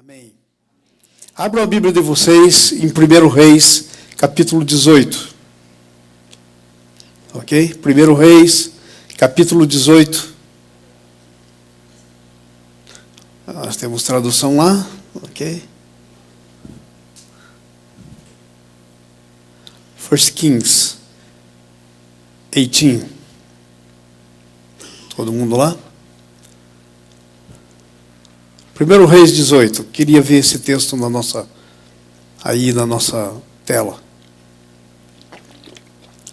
Amém. Abram a Bíblia de vocês em 1 Reis, capítulo 18. Ok? 1 Reis, capítulo 18. Nós temos tradução lá. Ok? 1 Kings 18. Todo mundo lá? 1 Reis 18. Queria ver esse texto na nossa tela.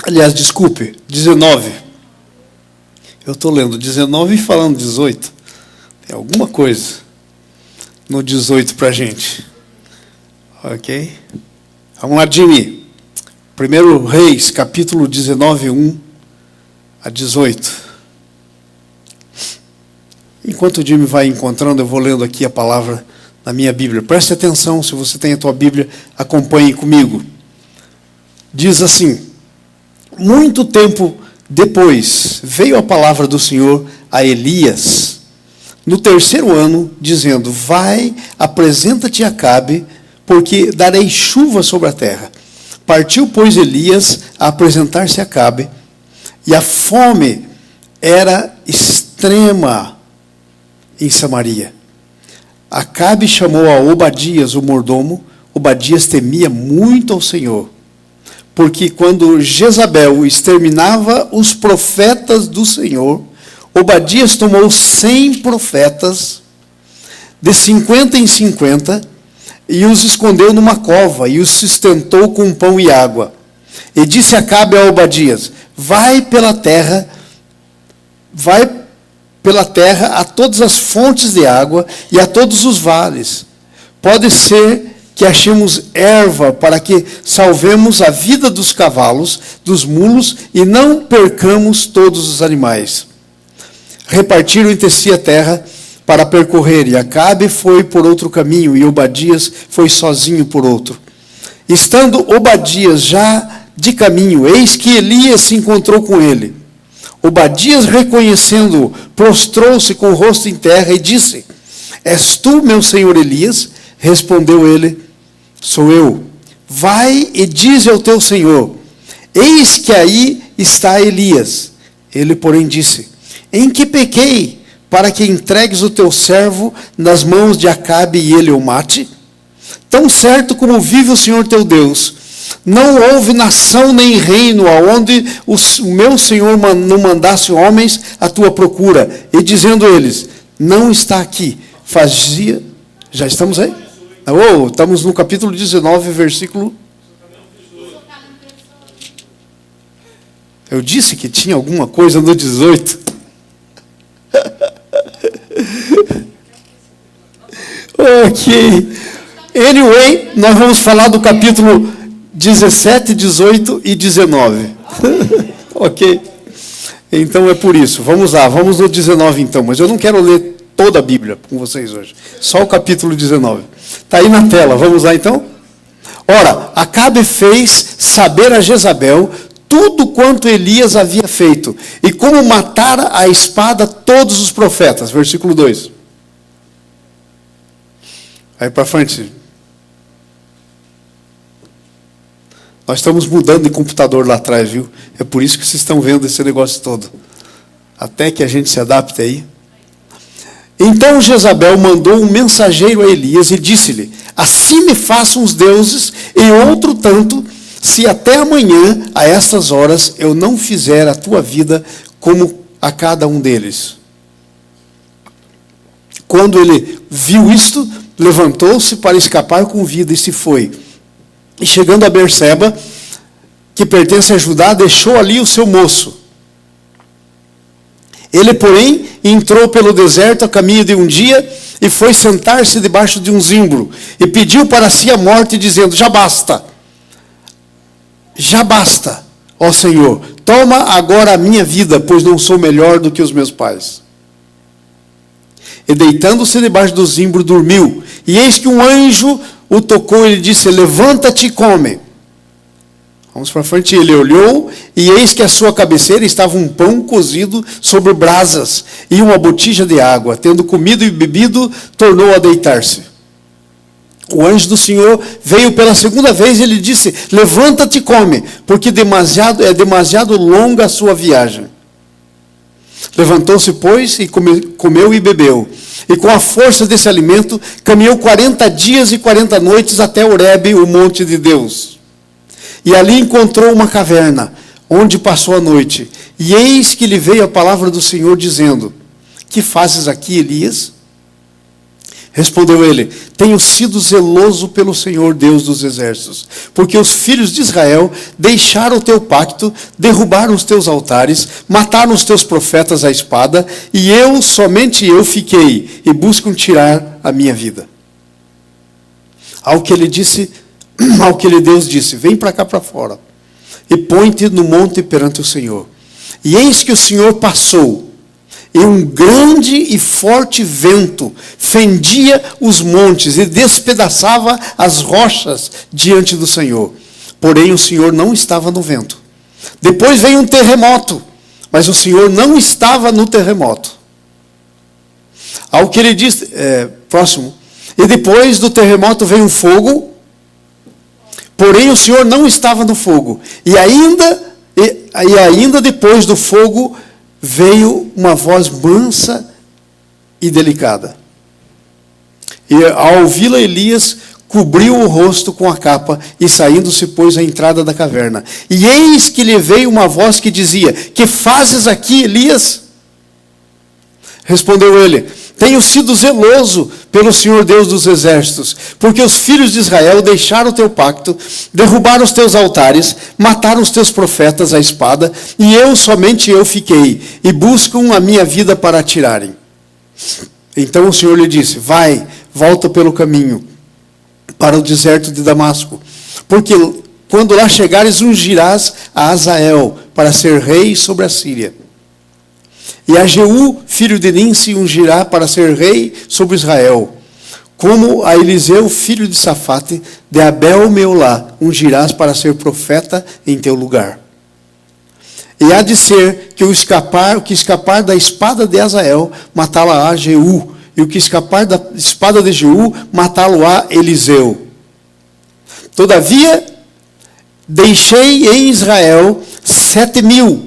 Aliás, desculpe, 19. Eu estou lendo 19 e falando 18. Tem alguma coisa no 18 para a gente. Ok? Vamos lá, Jimmy. 1 Reis, capítulo 19, 1 a 18. Enquanto o Jimmy vai encontrando, eu vou lendo aqui a palavra na minha Bíblia. Preste atenção, se você tem a tua Bíblia, acompanhe comigo. Diz assim: muito tempo depois, veio a palavra do Senhor a Elias, no 3º ano, dizendo: vai, apresenta-te a Acabe, porque darei chuva sobre a terra. Partiu, pois, Elias a apresentar-se a Acabe, e a fome era extrema em Samaria. Acabe chamou a Obadias, o mordomo. Obadias temia muito ao Senhor, porque quando Jezabel exterminava os profetas do Senhor, Obadias tomou 100 profetas, de 50 em 50, e os escondeu numa cova, e os sustentou com pão e água. E disse Acabe a Obadias: vai pela terra a todas as fontes de água e a todos os vales. Pode ser que achemos erva para que salvemos a vida dos cavalos, dos mulos, e não percamos todos os animais. Repartiram entre si a terra para percorrer, e Acabe foi por outro caminho, e Obadias foi sozinho por outro. Estando Obadias já de caminho, eis que Elias se encontrou com ele. Obadias, reconhecendo-o, prostrou-se com o rosto em terra e disse: és tu, meu senhor Elias? Respondeu ele: sou eu. Vai e dize ao teu senhor: eis que aí está Elias. Ele, porém, disse: em que pequei, para que entregues o teu servo nas mãos de Acabe e ele o mate? Tão certo como vive o Senhor teu Deus, não houve nação nem reino aonde o meu Senhor não mandasse homens à tua procura, e dizendo eles: não está aqui. Fazia. Já estamos aí? Estamos no capítulo 19, versículo. Eu disse que tinha alguma coisa no 18. Ok. Anyway, nós vamos falar do capítulo 17, 18 e 19. Ok. Então é por isso. Vamos lá, vamos no 19 então. Mas eu não quero ler toda a Bíblia com vocês hoje. Só o capítulo 19. Está aí na tela. Vamos lá então? Ora, Acabe fez saber a Jezabel tudo quanto Elias havia feito, e como matara a espada todos os profetas. Versículo 2. Aí para frente. Nós estamos mudando de computador lá atrás, viu? É por isso que vocês estão vendo esse negócio todo. Até que a gente se adapte aí. Então Jezabel mandou um mensageiro a Elias e disse-lhe: assim me façam os deuses e outro tanto, se até amanhã, a estas horas, eu não fizer a tua vida como a cada um deles. Quando ele viu isto, levantou-se para escapar com vida e se foi. E chegando a Berseba, que pertence a Judá, deixou ali o seu moço. Ele, porém, entrou pelo deserto a caminho de um dia e foi sentar-se debaixo de um zimbro e pediu para si a morte, dizendo: já basta, ó Senhor, toma agora a minha vida, pois não sou melhor do que os meus pais. E deitando-se debaixo do zimbro, dormiu. E eis que um anjo o tocou e lhe disse: levanta-te e come. Vamos para frente. Ele olhou, e eis que à sua cabeceira estava um pão cozido sobre brasas, e uma botija de água. Tendo comido e bebido, tornou a deitar-se. o anjo do Senhor veio pela segunda vez e ele disse: levanta-te e come, porque é demasiado longa a sua viagem. Levantou-se, pois, e comeu e bebeu. E com a força desse alimento, caminhou 40 dias e 40 noites até Horebe, o monte de Deus. E ali encontrou uma caverna, onde passou a noite. E eis que lhe veio a palavra do Senhor, dizendo: que fazes aqui, Elias? Respondeu ele: tenho sido zeloso pelo Senhor Deus dos exércitos, porque os filhos de Israel deixaram o teu pacto, derrubaram os teus altares, mataram os teus profetas à espada, e somente eu fiquei, e buscam tirar a minha vida. Ao que Deus disse: vem para cá para fora, e põe-te no monte perante o Senhor. E eis que o Senhor passou, e um grande e forte vento fendia os montes e despedaçava as rochas diante do Senhor. Porém, o Senhor não estava no vento. Depois veio um terremoto, mas o Senhor não estava no terremoto. Ao que ele disse, próximo. E depois do terremoto veio um fogo, porém o Senhor não estava no fogo. E ainda depois do fogo veio uma voz mansa e delicada. E ao ouvi-la, Elias cobriu o rosto com a capa e saindo-se pôs à entrada da caverna. E eis que lhe veio uma voz que dizia: que fazes aqui, Elias? Respondeu ele: tenho sido zeloso pelo Senhor Deus dos exércitos, porque os filhos de Israel deixaram o teu pacto, derrubaram os teus altares, mataram os teus profetas à espada, e somente eu fiquei, e buscam a minha vida para a tirarem. Então o Senhor lhe disse: vai, volta pelo caminho, para o deserto de Damasco, porque quando lá chegares, ungirás a Azael para ser rei sobre a Síria. E a Jeú, filho de Ninsi, ungirá para ser rei sobre Israel. Como a Eliseu, filho de Safate, de Abel-Meolá, ungirás para ser profeta em teu lugar. E há de ser que o que escapar da espada de Azael, matá-la-á Jeú, e o que escapar da espada de Jeú, matá-lo-á Eliseu. Todavia, deixei em Israel 7.000,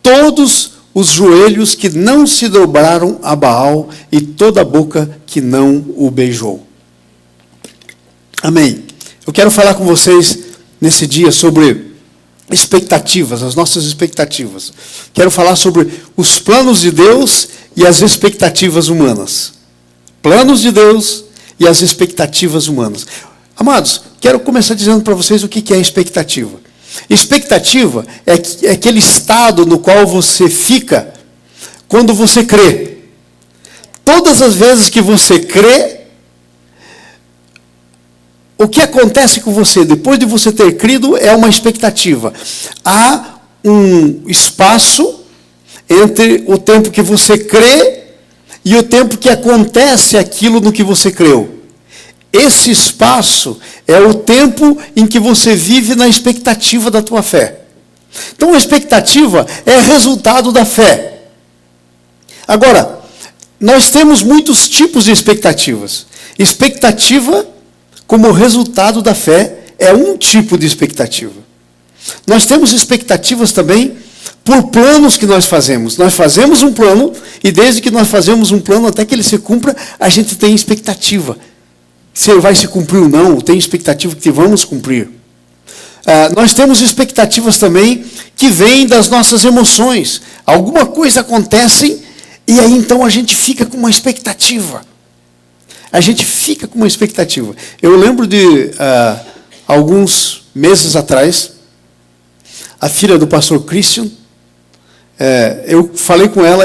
todos os joelhos que não se dobraram a Baal e toda a boca que não o beijou. Amém. Eu quero falar com vocês nesse dia sobre expectativas, as nossas expectativas. Quero falar sobre os planos de Deus e as expectativas humanas. Planos de Deus e as expectativas humanas. Amados, quero começar dizendo para vocês o que é expectativa. Expectativa é aquele estado no qual você fica quando você crê. Todas as vezes que você crê, o que acontece com você depois de você ter crido é uma expectativa. Há um espaço entre o tempo que você crê e o tempo que acontece aquilo no que você creu. Esse espaço é o tempo em que você vive na expectativa da tua fé. Então, a expectativa é resultado da fé. Agora, nós temos muitos tipos de expectativas. Expectativa, como resultado da fé, é um tipo de expectativa. Nós temos expectativas também por planos que nós fazemos. Nós fazemos um plano, e desde que nós fazemos um plano até que ele se cumpra, a gente tem expectativa. Se ele vai se cumprir ou não, tem expectativa que vamos cumprir. Nós temos expectativas também que vêm das nossas emoções. Alguma coisa acontece e aí então a gente fica com uma expectativa. A gente fica com uma expectativa. Eu lembro de alguns meses atrás, a filha do pastor Christian, eu falei com ela,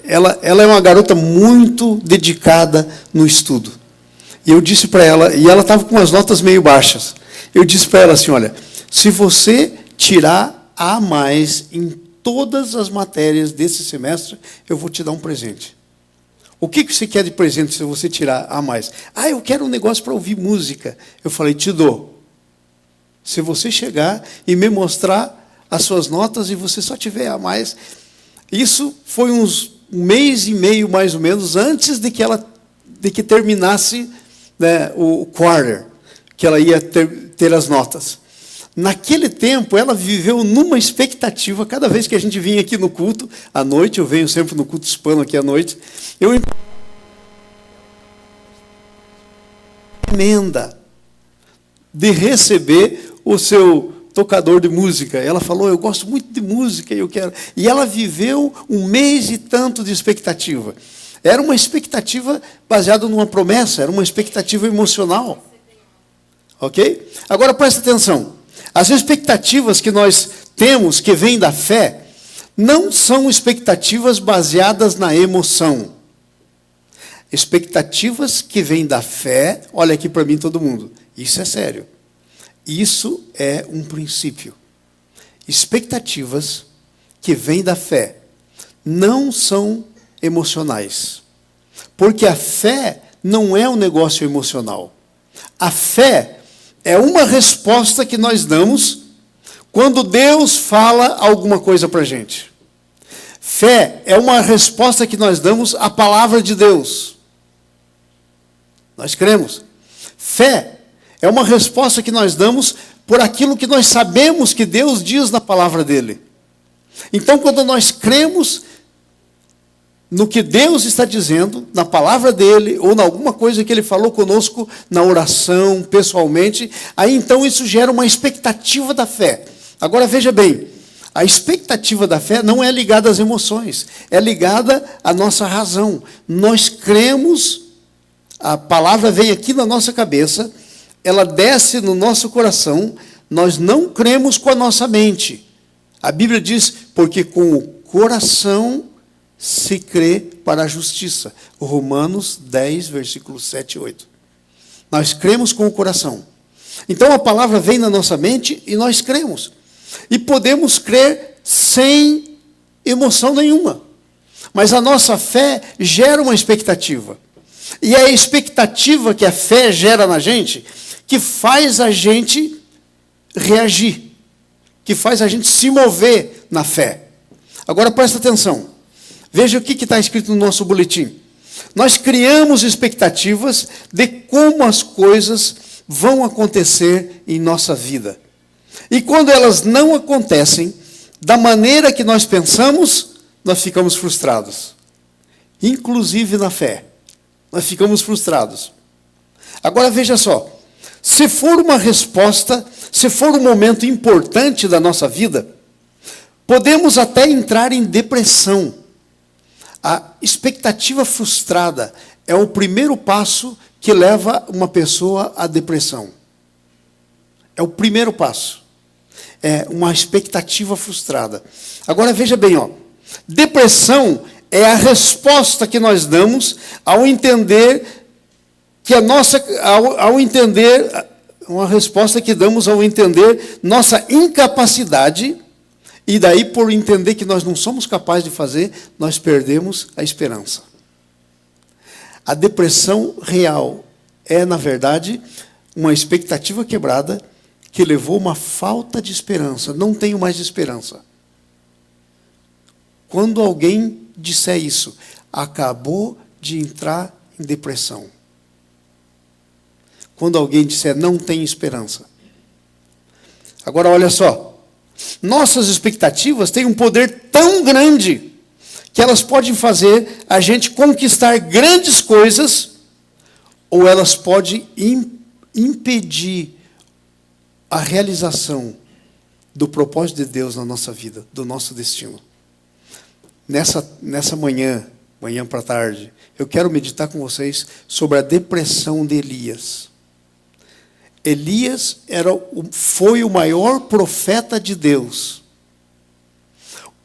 ela é uma garota muito dedicada no estudo. E eu disse para ela, e ela estava com as notas meio baixas, eu disse para ela assim: olha, se você tirar A+ em todas as matérias desse semestre, eu vou te dar um presente. O que você quer de presente se você tirar A+? Eu quero um negócio para ouvir música. Eu falei: te dou. Se você chegar e me mostrar as suas notas e você só tiver A+, isso foi um mês e meio, mais ou menos, antes de que terminasse né, o quarter, que ela ia ter as notas. Naquele tempo, ela viveu numa expectativa, cada vez que a gente vinha aqui no culto, à noite, eu venho sempre no culto hispano aqui à noite, emenda de receber o seu tocador de música. Ela falou, eu gosto muito de música, eu quero. E ela viveu 1 mês e tanto de expectativa. Era uma expectativa baseada numa promessa, era uma expectativa emocional. Ok? Agora presta atenção. As expectativas que nós temos, que vêm da fé, não são expectativas baseadas na emoção. Expectativas que vêm da fé, olha aqui para mim todo mundo, isso é sério. Isso é um princípio. Expectativas que vêm da fé não são emocionais. Porque a fé não é um negócio emocional. A fé é uma resposta que nós damos quando Deus fala alguma coisa para a gente. Fé é uma resposta que nós damos à palavra de Deus. Nós cremos. Fé é uma resposta que nós damos por aquilo que nós sabemos que Deus diz na palavra dele. Então, quando nós cremos no que Deus está dizendo, na palavra dele, ou em alguma coisa que ele falou conosco na oração, pessoalmente, aí então isso gera uma expectativa da fé. Agora veja bem, a expectativa da fé não é ligada às emoções, é ligada à nossa razão. Nós cremos, a palavra vem aqui na nossa cabeça, ela desce no nosso coração, nós não cremos com a nossa mente. A Bíblia diz, porque com o coração se crê para a justiça. Romanos 10, versículos 7 e 8. Nós cremos com o coração. Então a palavra vem na nossa mente e nós cremos. E podemos crer sem emoção nenhuma. Mas a nossa fé gera uma expectativa. E é a expectativa que a fé gera na gente que faz a gente reagir, que faz a gente se mover na fé. Agora presta atenção. Veja o que está escrito no nosso boletim. Nós criamos expectativas de como as coisas vão acontecer em nossa vida. E quando elas não acontecem da maneira que nós pensamos, nós ficamos frustrados. Inclusive na fé. Nós ficamos frustrados. Agora veja só. Se for uma resposta, se for um momento importante da nossa vida, podemos até entrar em depressão. A expectativa frustrada é o primeiro passo que leva uma pessoa à depressão. É o primeiro passo. É uma expectativa frustrada. Agora veja bem, depressão é a resposta que nós damos ao entender que ao entender, uma resposta que damos ao entender nossa incapacidade, e daí por entender que nós não somos capazes de fazer, nós perdemos a esperança. A depressão real é, na verdade, uma expectativa quebrada que levou a uma falta de esperança. Não tenho mais esperança. Quando alguém disser isso, acabou de entrar em depressão. Quando alguém disser não tem esperança. Agora olha só. Nossas expectativas têm um poder tão grande que elas podem fazer a gente conquistar grandes coisas ou elas podem impedir a realização do propósito de Deus na nossa vida, do nosso destino. Nessa manhã para tarde, eu quero meditar com vocês sobre a depressão de Elias. Elias foi o maior profeta de Deus.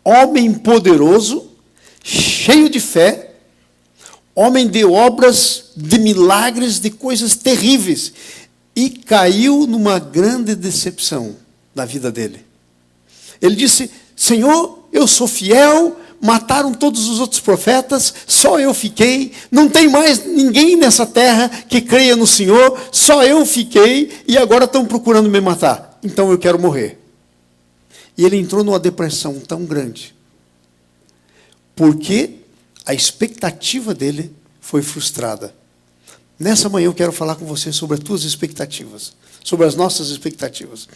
Homem poderoso, cheio de fé, homem de obras, de milagres, de coisas terríveis. E caiu numa grande decepção na vida dele. Ele disse, Senhor, eu sou fiel, mataram todos os outros profetas, só eu fiquei, não tem mais ninguém nessa terra que creia no Senhor, só eu fiquei, e agora estão procurando me matar, então eu quero morrer. E ele entrou numa depressão tão grande, porque a expectativa dele foi frustrada. Nessa manhã eu quero falar com você sobre as tuas expectativas, sobre as nossas expectativas.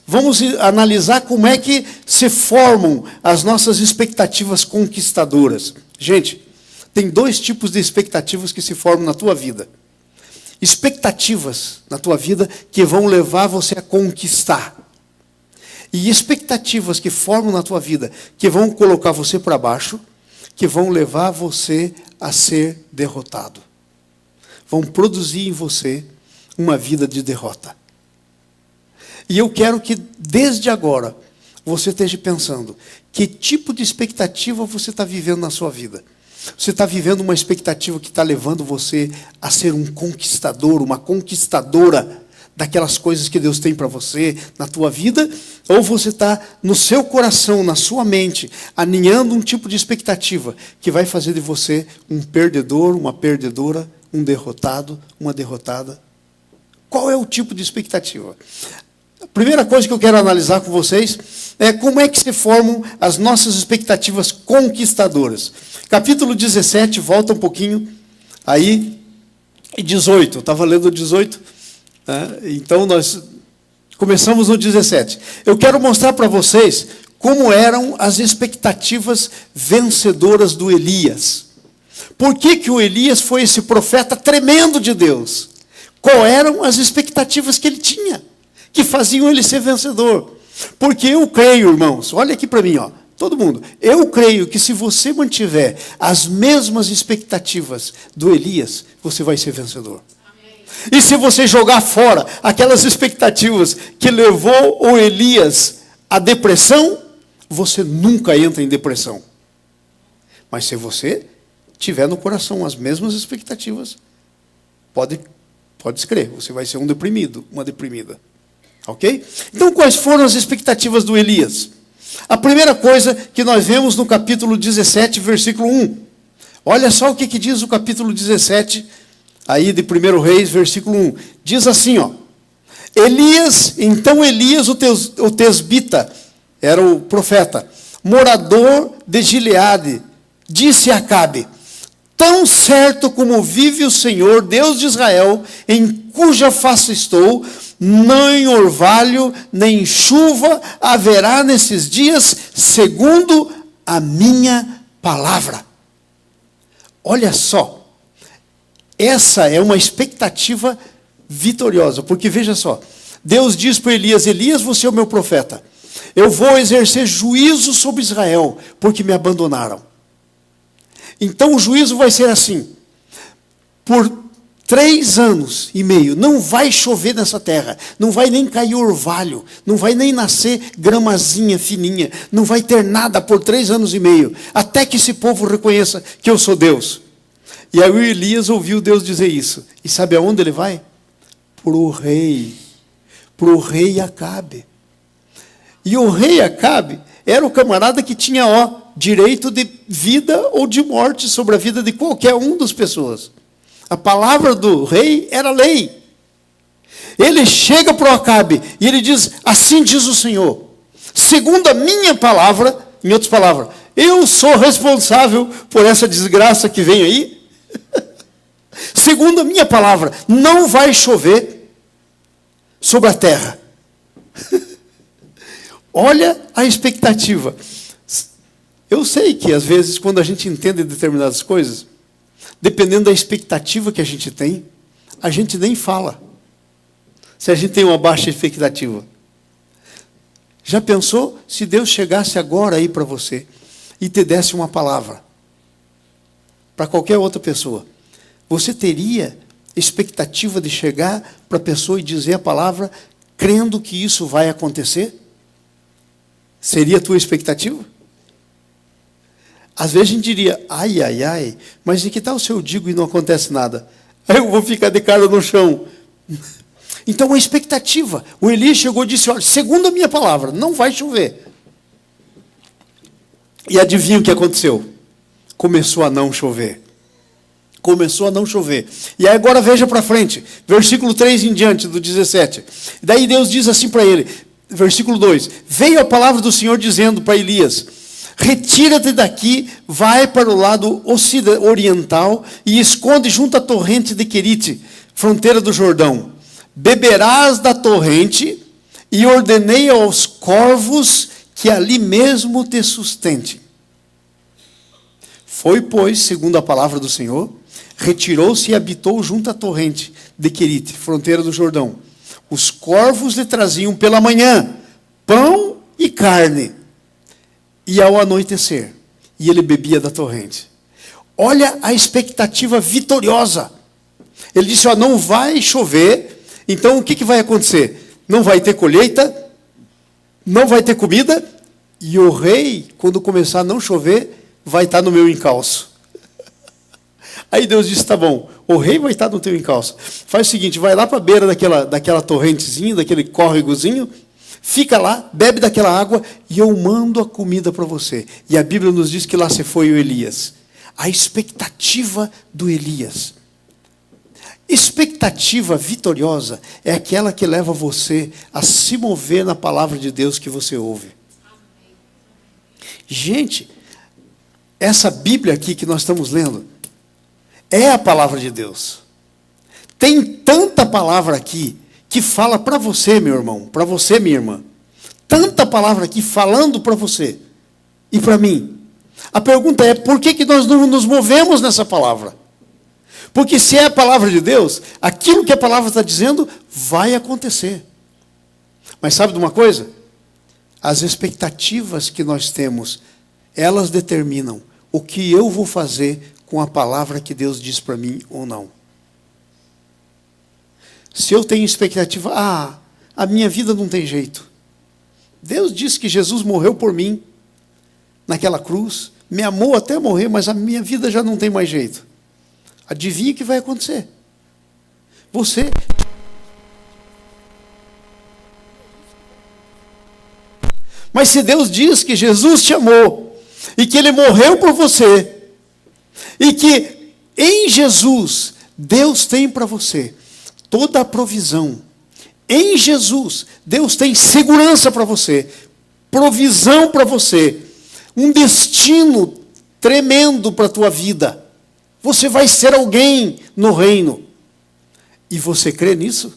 Vamos analisar como é que se formam as nossas expectativas conquistadoras. Gente, tem 2 tipos de expectativas que se formam na tua vida. Expectativas na tua vida que vão levar você a conquistar. E expectativas que formam na tua vida, que vão colocar você para baixo, que vão levar você a ser derrotado. Vão produzir em você uma vida de derrota. E eu quero que, desde agora, você esteja pensando, que tipo de expectativa você está vivendo na sua vida? Você está vivendo uma expectativa que está levando você a ser um conquistador, uma conquistadora daquelas coisas que Deus tem para você na tua vida? Ou você está no seu coração, na sua mente, aninhando um tipo de expectativa que vai fazer de você um perdedor, uma perdedora, um derrotado, uma derrotada? Qual é o tipo de expectativa? A primeira coisa que eu quero analisar com vocês é como é que se formam as nossas expectativas conquistadoras. Capítulo 17, volta um pouquinho, aí, e 18, eu estava lendo o 18, né? Então nós começamos no 17. Eu quero mostrar para vocês como eram as expectativas vencedoras do Elias. Por que o Elias foi esse profeta tremendo de Deus? Quais eram as expectativas que ele tinha, que faziam ele ser vencedor? Porque eu creio, irmãos, olha aqui para mim, ó, todo mundo. Eu creio que se você mantiver as mesmas expectativas do Elias, você vai ser vencedor. Amém. E se você jogar fora aquelas expectativas que levou o Elias à depressão, você nunca entra em depressão. Mas se você tiver no coração as mesmas expectativas, pode escrever, você vai ser um deprimido, uma deprimida. Ok? Então, quais foram as expectativas do Elias? A primeira coisa que nós vemos no capítulo 17, versículo 1. Olha só o que diz o capítulo 17, aí de 1 Reis, versículo 1. Diz assim, ó. Então Elias, o tesbita, era o profeta, morador de Gileade, disse a Acabe: tão certo como vive o Senhor, Deus de Israel, em cuja face estou, nem orvalho, nem chuva haverá nesses dias, segundo a minha palavra. Olha só, essa é uma expectativa vitoriosa, porque veja só, Deus diz para Elias: Elias, você é o meu profeta, eu vou exercer juízo sobre Israel, porque me abandonaram. Então o juízo vai ser assim: por 3 anos e meio não vai chover nessa terra, não vai nem cair orvalho, não vai nem nascer gramazinha fininha, não vai ter nada por 3 anos e meio, até que esse povo reconheça que eu sou Deus. E aí o Elias ouviu Deus dizer isso, e sabe aonde ele vai? Para o rei Acabe. E o rei Acabe era o camarada que tinha direito de vida ou de morte sobre a vida de qualquer um das pessoas. A palavra do rei era lei. Ele chega para o Acabe e ele diz: assim diz o Senhor, segundo a minha palavra, em outras palavras, eu sou responsável por essa desgraça que vem aí. Segundo a minha palavra, não vai chover sobre a terra. Olha a expectativa. Eu sei que às vezes quando a gente entende determinadas coisas, dependendo da expectativa que a gente tem, a gente nem fala. Se a gente tem uma baixa expectativa. Já pensou se Deus chegasse agora aí para você e te desse uma palavra para qualquer outra pessoa? Você teria expectativa de chegar para a pessoa e dizer a palavra crendo que isso vai acontecer? Seria a tua expectativa? Às vezes a gente diria: ai, ai, ai, mas e que tal se eu digo e não acontece nada? Aí eu vou ficar de cara no chão. Então a expectativa. O Elias chegou e disse: olha, segundo a minha palavra, não vai chover. E adivinha o que aconteceu? Começou a não chover. Começou a não chover. E aí agora veja para frente, versículo 3 em diante do 17. Daí Deus diz assim para ele, versículo 2: veio a palavra do Senhor dizendo para Elias: retira-te daqui, vai para o lado oriental e esconde junto à torrente de Querite, fronteira do Jordão. Beberás da torrente e ordenei aos corvos que ali mesmo te sustente. Foi, pois, segundo a palavra do Senhor, retirou-se e habitou junto à torrente de Querite, fronteira do Jordão. Os corvos lhe traziam pela manhã pão e carne, e ao anoitecer, e ele bebia da torrente. Olha a expectativa vitoriosa. Ele disse, ó, não vai chover, então o que vai acontecer? Não vai ter colheita, não vai ter comida, e o rei, quando começar a não chover, vai estar no meu encalço. Aí Deus disse, tá bom, o rei vai estar no teu encalço. Faz o seguinte, vai lá para a beira daquela torrentezinha, daquele córregozinho, fica lá, bebe daquela água, e eu mando a comida para você. E a Bíblia nos diz que lá se foi o Elias. A expectativa do Elias. Expectativa vitoriosa é aquela que leva você a se mover na palavra de Deus que você ouve. Gente, essa Bíblia aqui que nós estamos lendo é a palavra de Deus. Tem tanta palavra aqui que fala para você, meu irmão, para você, minha irmã. Tanta palavra aqui falando para você e para mim. A pergunta é, por que nós não nos movemos nessa palavra? Porque se é a palavra de Deus, aquilo que a palavra está dizendo vai acontecer. Mas sabe de uma coisa? As expectativas que nós temos, elas determinam o que eu vou fazer com a palavra que Deus diz para mim ou não. Se eu tenho expectativa, a minha vida não tem jeito. Deus disse que Jesus morreu por mim naquela cruz, me amou até morrer, mas a minha vida já não tem mais jeito. Adivinha o que vai acontecer? Você... Mas se Deus diz que Jesus te amou, e que Ele morreu por você, e que em Jesus Deus tem para você toda a provisão, em Jesus Deus tem segurança para você, provisão para você, um destino tremendo para a tua vida. Você vai ser alguém no reino. E você crê nisso?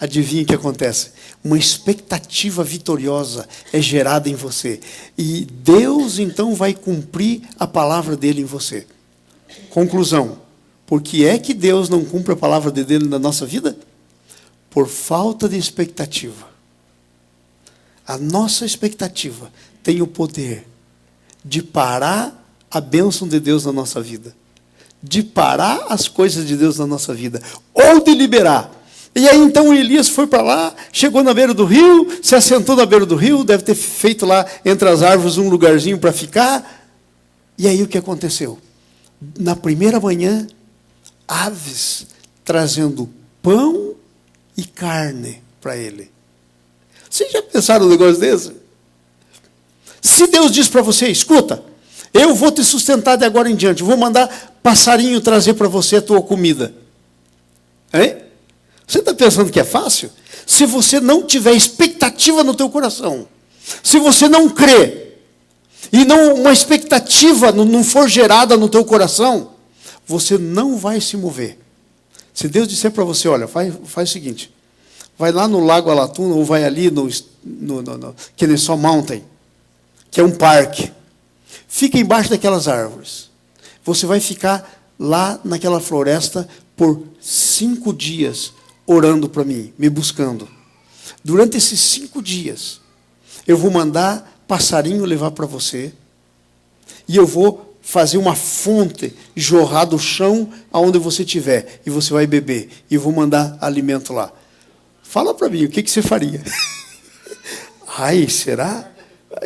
Adivinha o que acontece? Uma expectativa vitoriosa é gerada em você. E Deus, então, vai cumprir a palavra dele em você. Conclusão. Por que é que Deus não cumpre a palavra dele na nossa vida? Por falta de expectativa. A nossa expectativa tem o poder de parar a bênção de Deus na nossa vida. De parar as coisas de Deus na nossa vida. Ou de liberar. E aí então Elias foi para lá, chegou na beira do rio, se assentou na beira do rio, deve ter feito lá entre as árvores um lugarzinho para ficar. E aí o que aconteceu? Na primeira manhã, aves trazendo pão e carne para ele. Vocês já pensaram um negócio desse? Se Deus diz para você, escuta, eu vou te sustentar de agora em diante, vou mandar passarinho trazer para você a tua comida. Hein? Você está pensando que é fácil? Se você não tiver expectativa no teu coração, se você não crê, e não, uma expectativa não for gerada no teu coração, você não vai se mover. Se Deus disser para você, olha, faz o seguinte, vai lá no Lago Alatuna, ou vai ali no Kennesaw Mountain, que é um parque, fica embaixo daquelas árvores. Você vai ficar lá naquela floresta por 5 dias, orando para mim, me buscando. Durante esses 5 dias, eu vou mandar passarinho levar para você, e eu vou fazer uma fonte jorrar do chão aonde você estiver, e você vai beber, e eu vou mandar alimento lá. Fala para mim, o que você faria? Ai, será?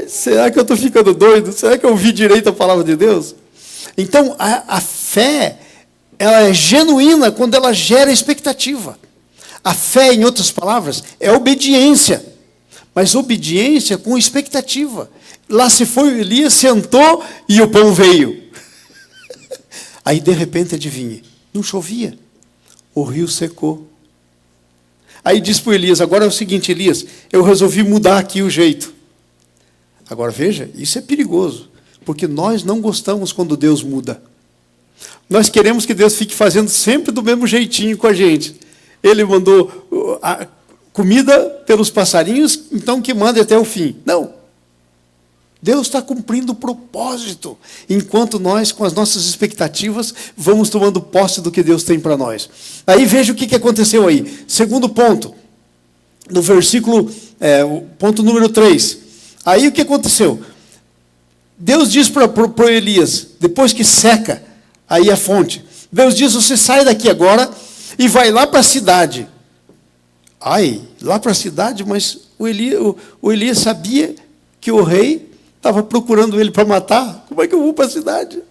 Será que eu estou ficando doido? Será que eu ouvi direito a palavra de Deus? Então, a fé, ela é genuína quando ela gera expectativa. A fé, em outras palavras, é obediência. Mas obediência com expectativa. Lá se foi Elias, sentou e o pão veio. Aí, de repente, adivinha, não chovia. O rio secou. Aí diz para Elias, agora é o seguinte, Elias, eu resolvi mudar aqui o jeito. Agora veja, isso é perigoso. Porque nós não gostamos quando Deus muda. Nós queremos que Deus fique fazendo sempre do mesmo jeitinho com a gente. Ele mandou a comida pelos passarinhos, então que mande até o fim. Não. Deus está cumprindo o propósito, enquanto nós, com as nossas expectativas, vamos tomando posse do que Deus tem para nós. Aí veja o que aconteceu aí. Segundo ponto, no versículo, ponto número 3. Aí o que aconteceu? Deus diz para Elias, depois que seca aí a fonte, Deus diz, você sai daqui agora e vai lá para a cidade. Ai, lá para a cidade, mas o Elias sabia que o rei estava procurando ele para matar. Como é que eu vou para a cidade?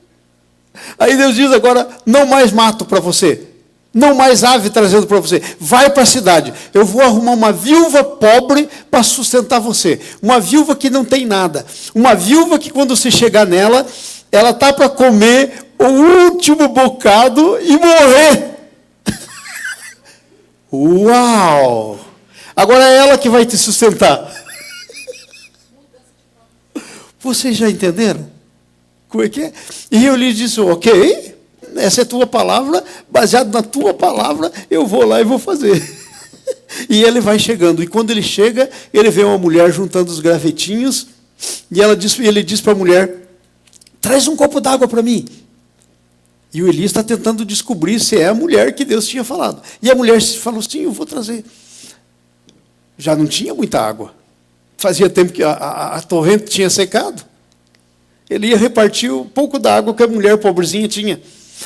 Aí Deus diz agora, não mais mato para você. Não mais ave trazendo para você. Vai para a cidade. Eu vou arrumar uma viúva pobre para sustentar você. Uma viúva que não tem nada. Uma viúva que quando você chegar nela, ela está para comer o último bocado e morrer. Uau! Agora é ela que vai te sustentar. Vocês já entenderam? Como é que é? E eu lhe disse, ok, essa é a tua palavra, baseado na tua palavra, eu vou lá e vou fazer. E ele vai chegando, e quando ele chega, ele vê uma mulher juntando os gravetinhos, e ele diz para a mulher, traz um copo d'água para mim. E o Elias está tentando descobrir se é a mulher que Deus tinha falado. E a mulher falou, sim, eu vou trazer. Já não tinha muita água. Fazia tempo que a torrente tinha secado. Ele ia repartir um pouco da água que a mulher pobrezinha tinha.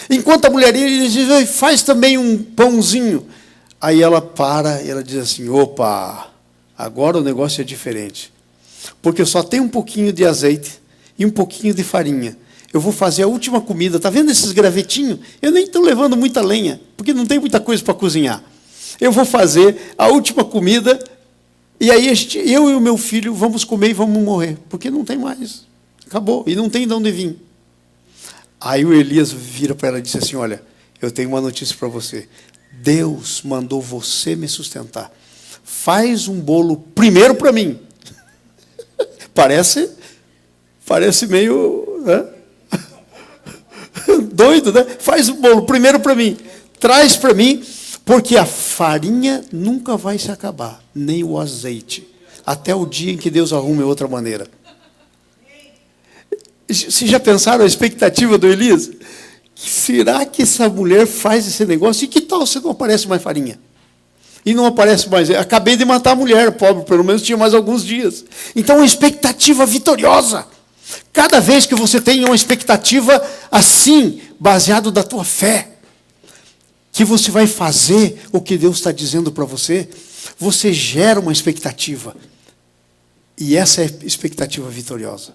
Enquanto a mulher ia, ele diz, faz também um pãozinho. Aí ela para e ela diz assim, opa, agora o negócio é diferente. Porque eu só tenho um pouquinho de azeite e um pouquinho de farinha. Eu vou fazer a última comida. Está vendo esses gravetinhos? Eu nem estou levando muita lenha, porque não tem muita coisa para cozinhar. Eu vou fazer a última comida, e aí eu e o meu filho vamos comer e vamos morrer, porque não tem mais. Acabou, e não tem de onde vir. Aí o Elias vira para ela e diz assim, olha, eu tenho uma notícia para você. Deus mandou você me sustentar. Faz um bolo primeiro para mim. Parece meio... né? Doido, né? Faz o bolo primeiro para mim. Traz para mim, porque a farinha nunca vai se acabar, nem o azeite. Até o dia em que Deus arrume outra maneira. Vocês já pensaram a expectativa do Elias? Será que essa mulher faz esse negócio? E que tal se não aparece mais farinha? E não aparece mais. Acabei de matar a mulher, pobre, pelo menos tinha mais alguns dias. Então, uma expectativa vitoriosa. Cada vez que você tem uma expectativa assim, baseado da tua fé, que você vai fazer o que Deus está dizendo para você, você gera uma expectativa. E essa é a expectativa vitoriosa.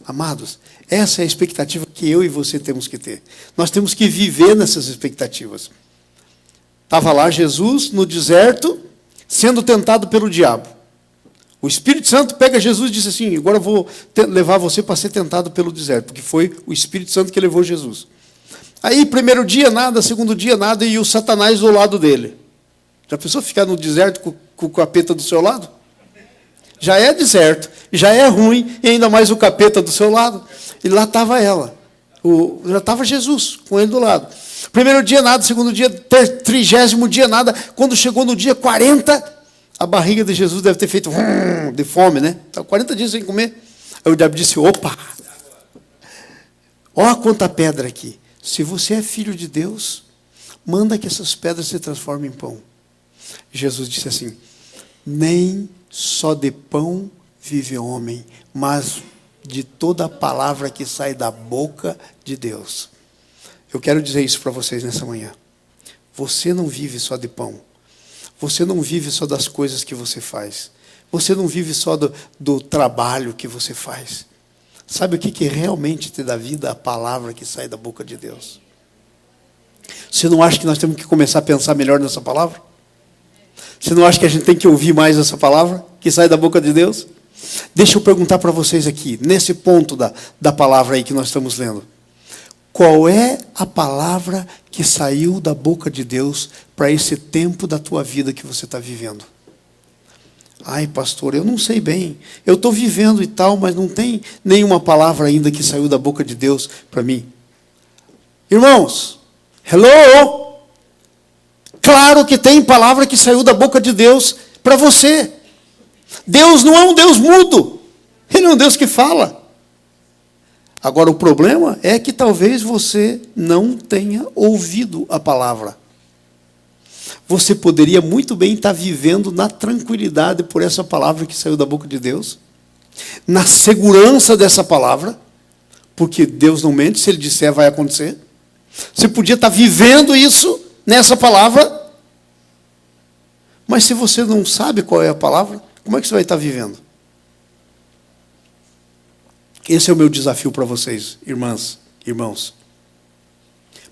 Amados, essa é a expectativa que eu e você temos que ter. Nós temos que viver nessas expectativas. Estava lá Jesus no deserto, sendo tentado pelo diabo. O Espírito Santo pega Jesus e diz assim, agora eu vou levar você para ser tentado pelo deserto, porque foi o Espírito Santo que levou Jesus. Aí, primeiro dia nada, segundo dia nada, e o Satanás do lado dele. Já pensou ficar no deserto com o capeta do seu lado? Já é deserto, já é ruim, e ainda mais o capeta do seu lado. E lá estava ela. Já estava Jesus com ele do lado. Primeiro dia nada, segundo dia, 30º dia nada. Quando chegou no dia 40, a barriga de Jesus deve ter feito de fome, né? Estava 40 dias sem comer. Aí o diabo disse, opa, ó quanta pedra aqui. Se você é filho de Deus, manda que essas pedras se transformem em pão. Jesus disse assim, nem só de pão vive o homem, mas de toda a palavra que sai da boca de Deus. Eu quero dizer isso para vocês nessa manhã. Você não vive só de pão. Você não vive só das coisas que você faz. Você não vive só do trabalho que você faz. Sabe o que realmente te dá vida? A palavra que sai da boca de Deus. Você não acha que nós temos que começar a pensar melhor nessa palavra? Você não acha que a gente tem que ouvir mais essa palavra que sai da boca de Deus? Deixa eu perguntar para vocês aqui, nesse ponto da palavra aí que nós estamos lendo. Qual é a palavra que saiu da boca de Deus para esse tempo da tua vida que você está vivendo? Ai, pastor, eu não sei bem. Eu estou vivendo e tal, mas não tem nenhuma palavra ainda que saiu da boca de Deus para mim. Irmãos, hello? Claro que tem palavra que saiu da boca de Deus para você. Deus não é um Deus mudo. Ele é um Deus que fala. Agora, o problema é que talvez você não tenha ouvido a palavra. Você poderia muito bem estar vivendo na tranquilidade por essa palavra que saiu da boca de Deus, na segurança dessa palavra, porque Deus não mente, se Ele disser, vai acontecer. Você podia estar vivendo isso nessa palavra, mas se você não sabe qual é a palavra, como é que você vai estar vivendo? Esse é o meu desafio para vocês, irmãs, irmãos.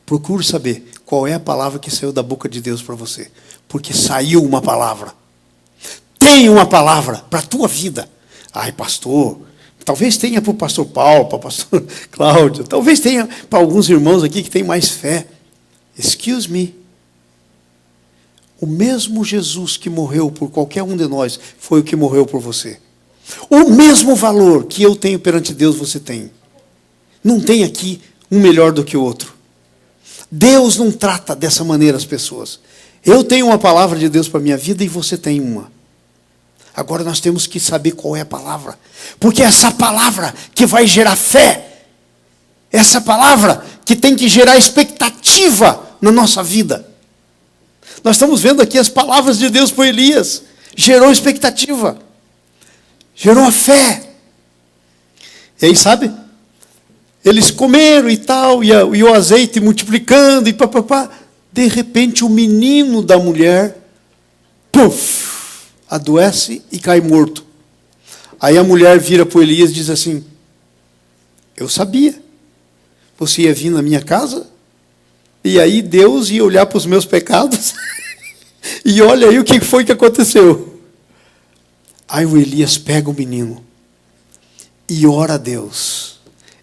Procure saber qual é a palavra que saiu da boca de Deus para você. Porque saiu uma palavra. Tem uma palavra para a tua vida. Ai, pastor, talvez tenha para o pastor Paulo, para o pastor Cláudio, talvez tenha para alguns irmãos aqui que têm mais fé. Excuse me. O mesmo Jesus que morreu por qualquer um de nós foi o que morreu por você. O mesmo valor que eu tenho perante Deus, você tem. Não tem aqui um melhor do que o outro. Deus não trata dessa maneira as pessoas. Eu tenho uma palavra de Deus para a minha vida e você tem uma. Agora nós temos que saber qual é a palavra. Porque é essa palavra que vai gerar fé. Essa palavra que tem que gerar expectativa na nossa vida. Nós estamos vendo aqui as palavras de Deus para Elias. Gerou expectativa. Gerou a fé. E aí, sabe? Eles comeram e tal, e o azeite multiplicando, e papapá. De repente, o menino da mulher, puf, adoece e cai morto. Aí a mulher vira para Elias e diz assim, eu sabia, você ia vir na minha casa, e aí Deus ia olhar para os meus pecados, e olha aí o que foi que aconteceu. Aí o Elias pega o menino, e ora a Deus.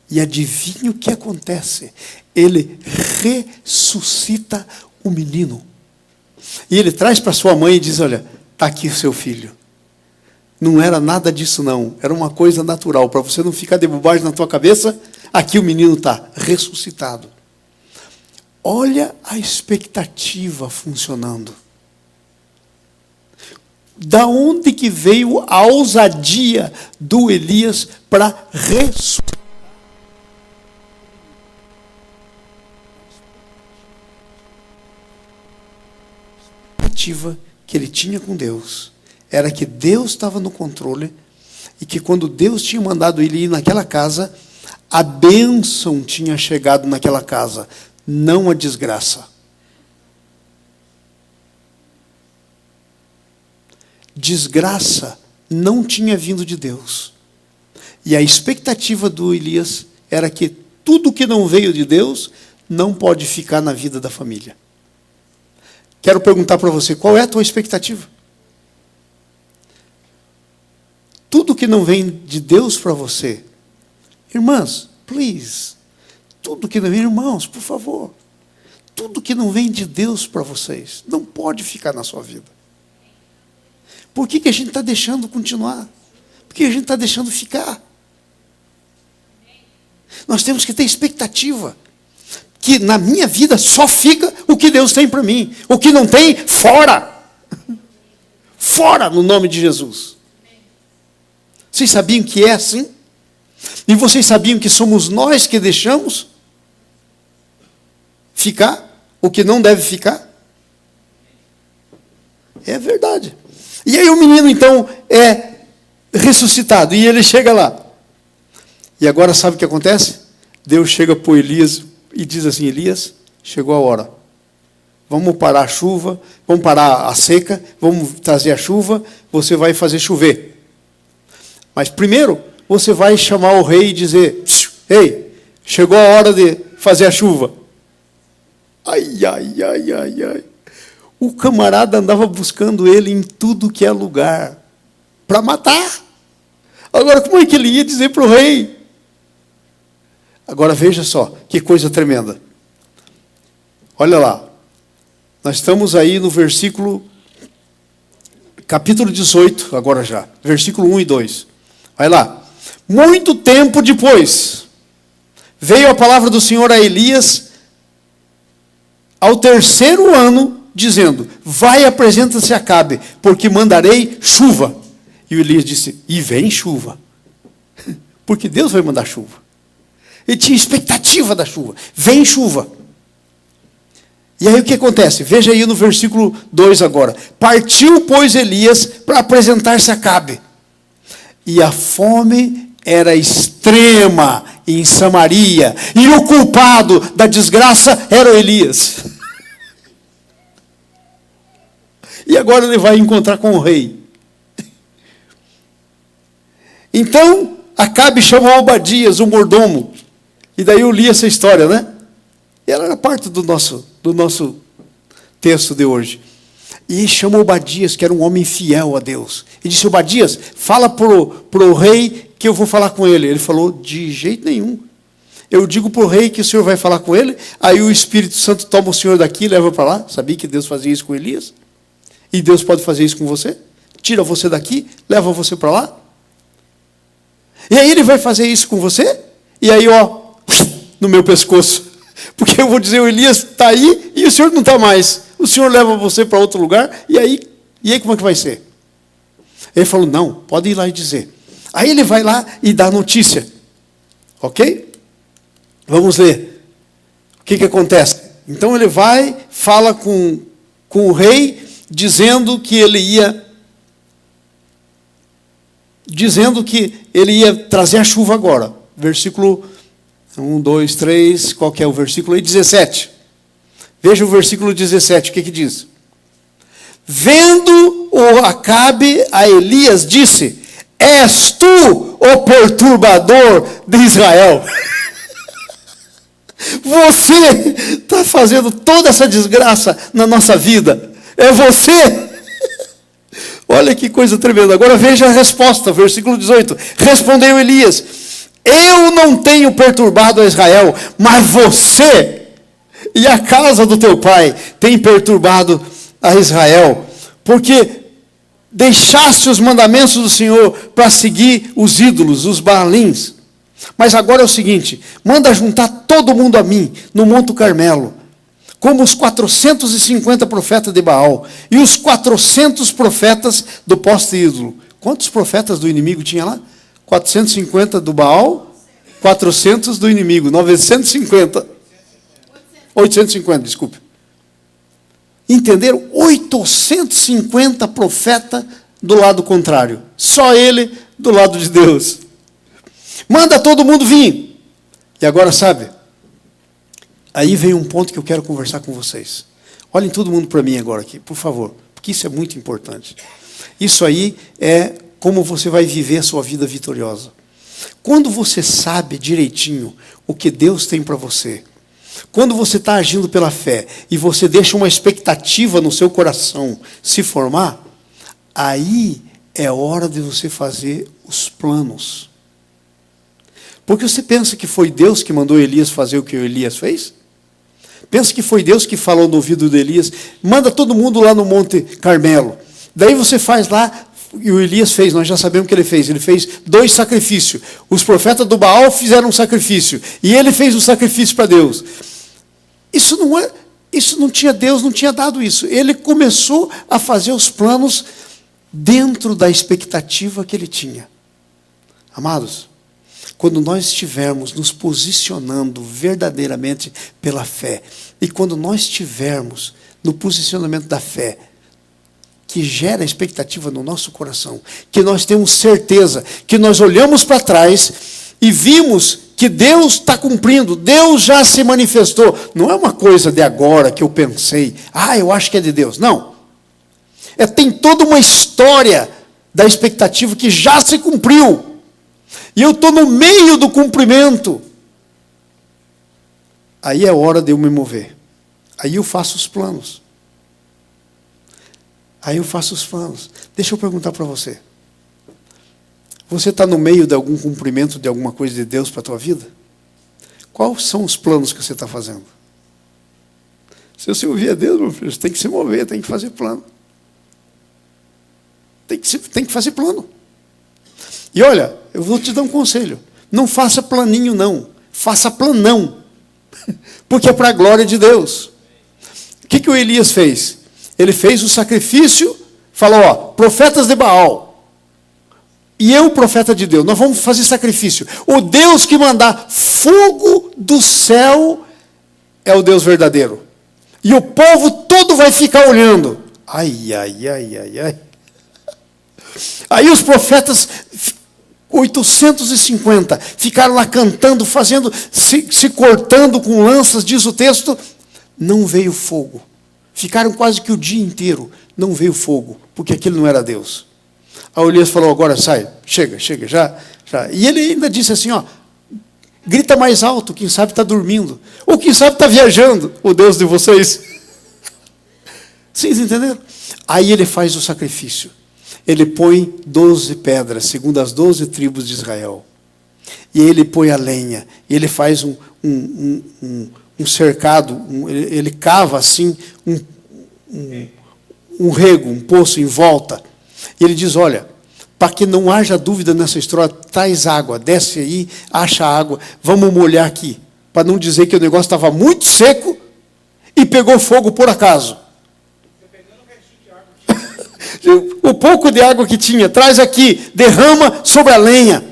E adivinha o que acontece? Ele ressuscita o menino. E ele traz para sua mãe e diz, olha, está aqui o seu filho. Não era nada disso não, era uma coisa natural. Para você não ficar de bobagem na tua cabeça, aqui o menino está ressuscitado. Olha a expectativa funcionando. Da onde que veio a ousadia do Elias para ressuscitar? Que ele tinha com Deus era que Deus estava no controle e que quando Deus tinha mandado ele ir naquela casa, a bênção tinha chegado naquela casa, não a desgraça. Desgraça não tinha vindo de Deus. E a expectativa do Elias era que tudo que não veio de Deus não pode ficar na vida da família. Quero perguntar para você, qual é a tua expectativa? Tudo que não vem de Deus para você, irmãs, please, tudo que não vem, irmãos, por favor, tudo que não vem de Deus para vocês, não pode ficar na sua vida. Por que a gente está deixando continuar? Por que a gente está deixando ficar? Nós temos que ter expectativa. Que na minha vida só fica o que Deus tem para mim. O que não tem, fora. Fora, no nome de Jesus. Vocês sabiam que é assim? E vocês sabiam que somos nós que deixamos ficar o que não deve ficar? É verdade. E aí o menino, então, é ressuscitado. E ele chega lá. E agora sabe o que acontece? Deus chega para Elias e diz assim, Elias, chegou a hora. Vamos parar a chuva, vamos parar a seca, vamos trazer a chuva, você vai fazer chover. Mas primeiro, você vai chamar o rei e dizer, ei, chegou a hora de fazer a chuva. Ai, ai, ai, ai, ai. O camarada andava buscando ele em tudo que é lugar, para matar. Agora, como é que ele ia dizer para o rei? Agora veja só, que coisa tremenda. Olha lá. Nós estamos aí no versículo capítulo 18, agora já, versículo 1 e 2. Vai lá. Muito tempo depois, veio a palavra do Senhor a Elias, ao 3º ano, dizendo: vai, apresenta-se a Acabe, porque mandarei chuva. E o Elias disse: e vem chuva. Porque Deus vai mandar chuva. Ele tinha expectativa da chuva. Vem chuva. E aí o que acontece? Veja aí no versículo 2 agora. Partiu, pois, Elias para apresentar-se a Acabe. E a fome era extrema em Samaria. E o culpado da desgraça era o Elias. E agora ele vai encontrar com o rei. Então, Acabe chamou Obadias, o mordomo. E daí eu li essa história, né? E ela era parte do nosso texto de hoje. E chamou Obadias, que era um homem fiel a Deus. E disse: Obadias, fala pro rei que eu vou falar com ele. Ele falou: de jeito nenhum. Eu digo para o rei que o senhor vai falar com ele, aí o Espírito Santo toma o senhor daqui e leva para lá. Sabia que Deus fazia isso com Elias? E Deus pode fazer isso com você? Tira você daqui, leva você para lá. E aí ele vai fazer isso com você? E aí, ó, no meu pescoço. Porque eu vou dizer: o Elias está aí e o senhor não está mais. O senhor leva você para outro lugar, e aí como é que vai ser? Ele falou: não, pode ir lá e dizer. Aí ele vai lá e dá notícia. Ok? Vamos ler. O que acontece? Então ele vai, fala com o rei, dizendo que ele ia trazer a chuva agora. Versículo 1, 2, 3, qual que é o versículo aí? 17. Veja o versículo 17, o que diz? Vendo o Acabe a Elias, disse: és tu o perturbador de Israel. Você está fazendo toda essa desgraça na nossa vida. É você. Olha que coisa tremenda. Agora veja a resposta, versículo 18. Respondeu Elias: eu não tenho perturbado a Israel, mas você e a casa do teu pai têm perturbado a Israel, porque deixaste os mandamentos do Senhor para seguir os ídolos, os Baalins. Mas agora é o seguinte: manda juntar todo mundo a mim, no Monte Carmelo, como os 450 profetas de Baal, e os 400 profetas do poste ídolo. Quantos profetas do inimigo tinha lá? 450 do Baal, 400 do inimigo, 950. 850, desculpe. Entenderam? 850 profetas do lado contrário. Só ele do lado de Deus. Manda todo mundo vir. E agora, sabe, aí vem um ponto que eu quero conversar com vocês. Olhem todo mundo para mim agora aqui, por favor, porque isso é muito importante. Isso aí é como você vai viver a sua vida vitoriosa. Quando você sabe direitinho o que Deus tem para você, quando você está agindo pela fé e você deixa uma expectativa no seu coração se formar, aí é hora de você fazer os planos. Porque você pensa que foi Deus que mandou Elias fazer o que o Elias fez? Pensa que foi Deus que falou no ouvido de Elias: manda todo mundo lá no Monte Carmelo. Daí você faz lá, e o Elias fez, nós já sabemos o que ele fez. Ele fez 2 sacrifícios. Os profetas do Baal fizeram um sacrifício, e ele fez um sacrifício para Deus. Isso não tinha, Deus não tinha dado isso. Ele começou a fazer os planos dentro da expectativa que ele tinha. Amados, quando nós estivermos nos posicionando verdadeiramente pela fé, e quando nós estivermos no posicionamento da fé, que gera expectativa no nosso coração, que nós temos certeza, que nós olhamos para trás e vimos que Deus está cumprindo, Deus já se manifestou. Não é uma coisa de agora que eu pensei, eu acho que é de Deus. Não. Tem toda uma história da expectativa que já se cumpriu. E eu estou no meio do cumprimento. Aí é hora de eu me mover. Aí eu faço os planos. Deixa eu perguntar para você. Você está no meio de algum cumprimento de alguma coisa de Deus para a tua vida? Quais são os planos que você está fazendo? Se você ouvir a Deus, meu filho, você tem que se mover, tem que fazer plano. Tem que fazer plano. E olha, eu vou te dar um conselho. Não faça planinho, não. Faça planão. Porque é para a glória de Deus. O que o Elias fez? Ele fez o sacrifício, falou, ó, profetas de Baal, e eu, profeta de Deus, nós vamos fazer sacrifício. O Deus que mandar fogo do céu é o Deus verdadeiro. E o povo todo vai ficar olhando. Ai, ai, ai, ai, ai. Aí os profetas, 850, ficaram lá cantando, fazendo, se cortando com lanças, diz o texto. Não veio fogo. Ficaram quase que o dia inteiro. Não veio fogo, porque aquilo não era Deus. Aí Elias falou, agora sai, chega, já. E ele ainda disse assim, ó, grita mais alto, quem sabe está dormindo. Ou quem sabe está viajando, o Deus de vocês. Vocês entenderam? Aí ele faz o sacrifício. Ele põe 12 pedras, segundo as 12 tribos de Israel. E ele põe a lenha. E ele faz um cercado, ele cava assim, um rego, um poço em volta. E ele diz, olha, para que não haja dúvida nessa história, traz água, desce aí, acha água, vamos molhar aqui. Para não dizer que o negócio estava muito seco e pegou fogo por acaso. O pouco de água que tinha, traz aqui, derrama sobre a lenha.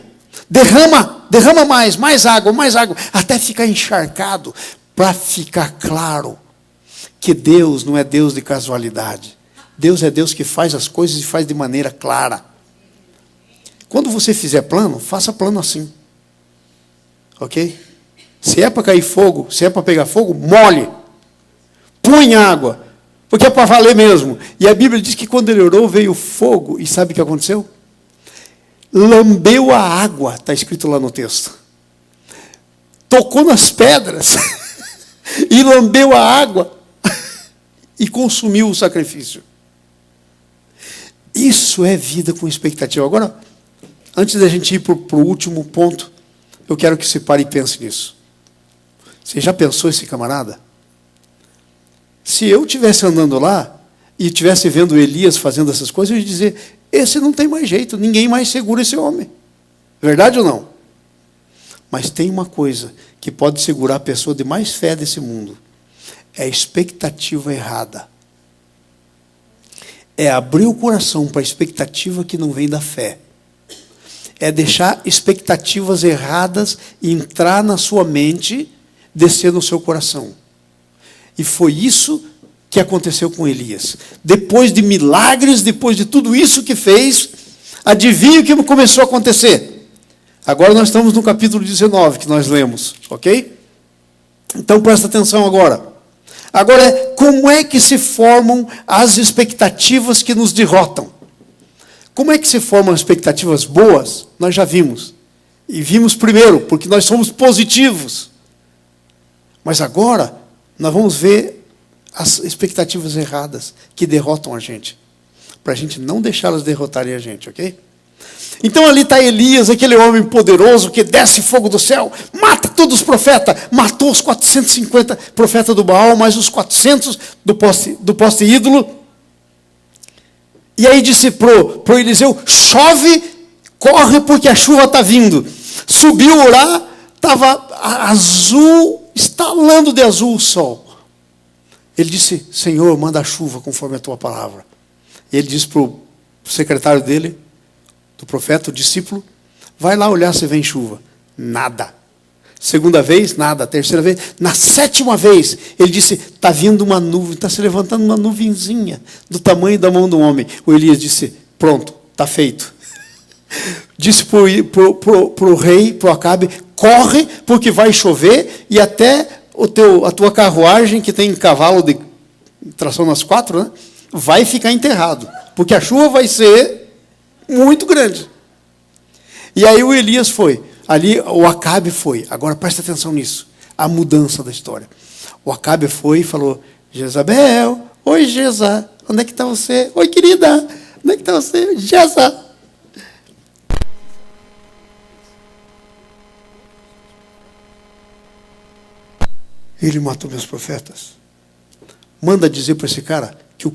Derrama mais água, até ficar encharcado, para ficar claro que Deus não é Deus de casualidade. Deus é Deus que faz as coisas e faz de maneira clara. Quando você fizer plano, faça plano assim. Ok? Se é para cair fogo, se é para pegar fogo, molhe. Põe água. Porque é para valer mesmo. E a Bíblia diz que quando ele orou, veio fogo. E sabe o que aconteceu? Lambeu a água, está escrito lá no texto. Tocou nas pedras. E lambeu a água. E consumiu o sacrifício. Isso é vida com expectativa. Agora, antes da gente ir para o último ponto, eu quero que você pare e pense nisso. Você já pensou esse camarada? Se eu estivesse andando lá e estivesse vendo Elias fazendo essas coisas, eu ia dizer, esse não tem mais jeito, ninguém mais segura esse homem. Verdade ou não? Mas tem uma coisa que pode segurar a pessoa de mais fé desse mundo. É a expectativa errada. É abrir o coração para a expectativa que não vem da fé. É deixar expectativas erradas entrar na sua mente, descer no seu coração. E foi isso que aconteceu com Elias. Depois de milagres, depois de tudo isso que fez, adivinha o que começou a acontecer? Agora nós estamos no capítulo 19 que nós lemos, ok? Então presta atenção agora. Agora, como é que se formam as expectativas que nos derrotam? Como é que se formam as expectativas boas? Nós já vimos. E vimos primeiro, porque nós somos positivos. Mas agora, nós vamos ver as expectativas erradas que derrotam a gente. Para a gente não deixá-las derrotarem a gente, ok? Então ali está Elias, aquele homem poderoso que desce fogo do céu, mata todos os profetas, matou os 450 profetas do Baal, mais os 400 do poste ídolo. E aí disse pro Eliseu, chove, corre porque a chuva está vindo. Subiu lá, estava azul, estalando de azul o sol. Ele disse, Senhor, manda a chuva conforme a tua palavra. E ele disse para o secretário dele, do profeta, o discípulo, vai lá olhar se vem chuva. Nada. Segunda vez, nada. Terceira vez. Na sétima vez, ele disse, está vindo uma nuvem, está se levantando uma nuvenzinha do tamanho da mão do homem. O Elias disse, pronto, está feito. Disse para o rei, para o Acabe, corre, porque vai chover, e até a tua carruagem, que tem cavalo de tração nas 4, né, vai ficar enterrado, porque a chuva vai ser muito grande. E aí o Elias foi. Ali o Acabe foi. Agora presta atenção nisso. A mudança da história. O Acabe foi e falou, Jezabel, oi Jeza, onde é que está você? Oi querida, onde é que está você? Jeza. Ele matou meus profetas. Manda dizer para esse cara que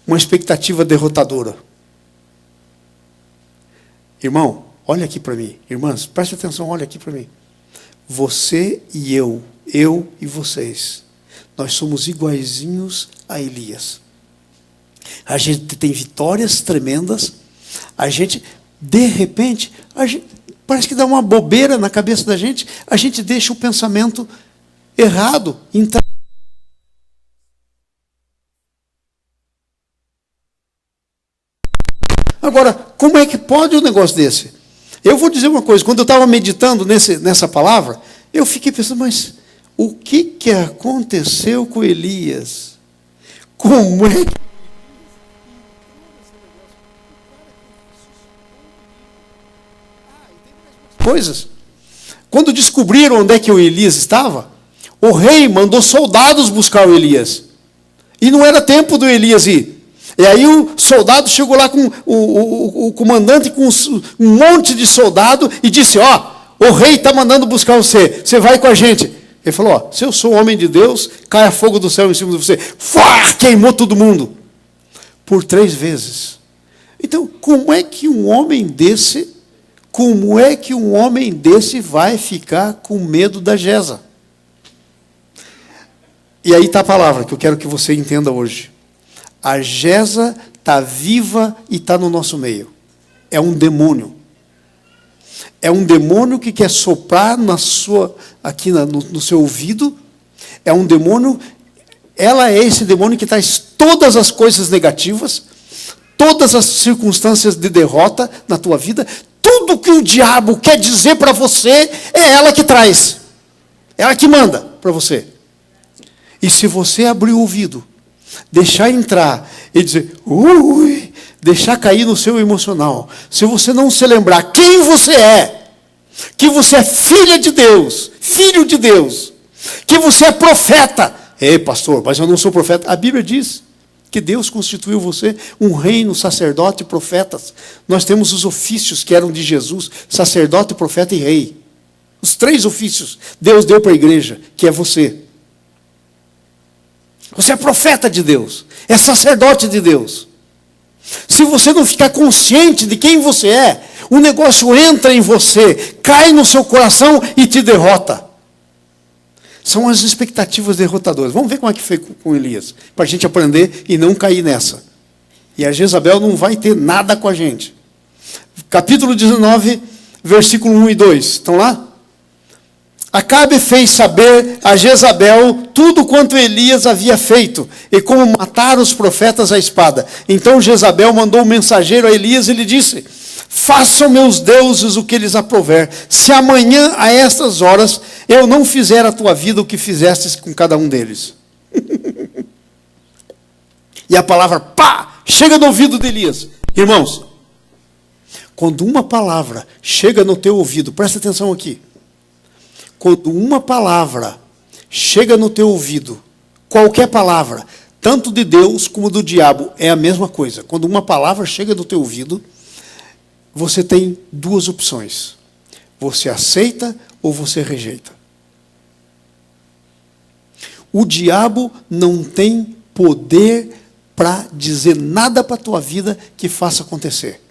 uma expectativa derrotadora. Irmão, olha aqui para mim. Irmãs, preste atenção, olha aqui para mim. Você e eu e vocês, nós somos iguaizinhos a Elias. A gente tem vitórias tremendas, a gente, de repente, parece que dá uma bobeira na cabeça da gente, a gente deixa o pensamento errado entrar. Agora, como é que pode um negócio desse? Eu vou dizer uma coisa, quando eu estava meditando nessa palavra, eu fiquei pensando, mas o que aconteceu com Elias? Como é que... coisas. Quando descobriram onde é que o Elias estava, o rei mandou soldados buscar o Elias. E não era tempo do Elias ir. E aí o soldado chegou lá com o comandante, com um monte de soldado, e disse, o rei está mandando buscar você, você vai com a gente. Ele falou, se eu sou homem de Deus, caia fogo do céu em cima de você. Queimou todo mundo. Por 3 vezes. Então, como é que um homem desse vai ficar com medo da Jeza? E aí está a palavra que eu quero que você entenda hoje. A Jeza está viva e está no nosso meio. É um demônio. É um demônio que quer soprar aqui no seu ouvido. É um demônio. Ela é esse demônio que traz todas as coisas negativas, todas as circunstâncias de derrota na tua vida. Tudo que o diabo quer dizer para você, é ela que traz. É ela que manda para você. E se você abrir o ouvido, deixar entrar e dizer, deixar cair no seu emocional, se você não se lembrar quem você é, que você é filha de Deus, filho de Deus, que você é profeta. Ei, pastor, mas eu não sou profeta. A Bíblia diz que Deus constituiu você um reino, sacerdote e profetas. Nós temos os ofícios que eram de Jesus, sacerdote, profeta e rei. Os 3 ofícios Deus deu para a igreja, que é você. Você é profeta de Deus, é sacerdote de Deus. Se você não ficar consciente de quem você é, o negócio entra em você, cai no seu coração e te derrota. São as expectativas derrotadoras. Vamos ver como é que foi com Elias, para a gente aprender e não cair nessa. E a Jezabel não vai ter nada com a gente. Capítulo 19, versículo 1 e 2. Estão lá? Acabe fez saber a Jezabel tudo quanto Elias havia feito, e como matar os profetas à espada. Então Jezabel mandou um mensageiro a Elias e lhe disse, façam meus deuses o que lhes aprouver, se amanhã a estas horas eu não fizer a tua vida o que fizestes com cada um deles. E a palavra, chega no ouvido de Elias. Irmãos, quando uma palavra chega no teu ouvido, presta atenção aqui. Quando uma palavra chega no teu ouvido, qualquer palavra, tanto de Deus como do diabo, é a mesma coisa. Quando uma palavra chega no teu ouvido, você tem 2 opções. Você aceita ou você rejeita. O diabo não tem poder para dizer nada para a tua vida que faça acontecer.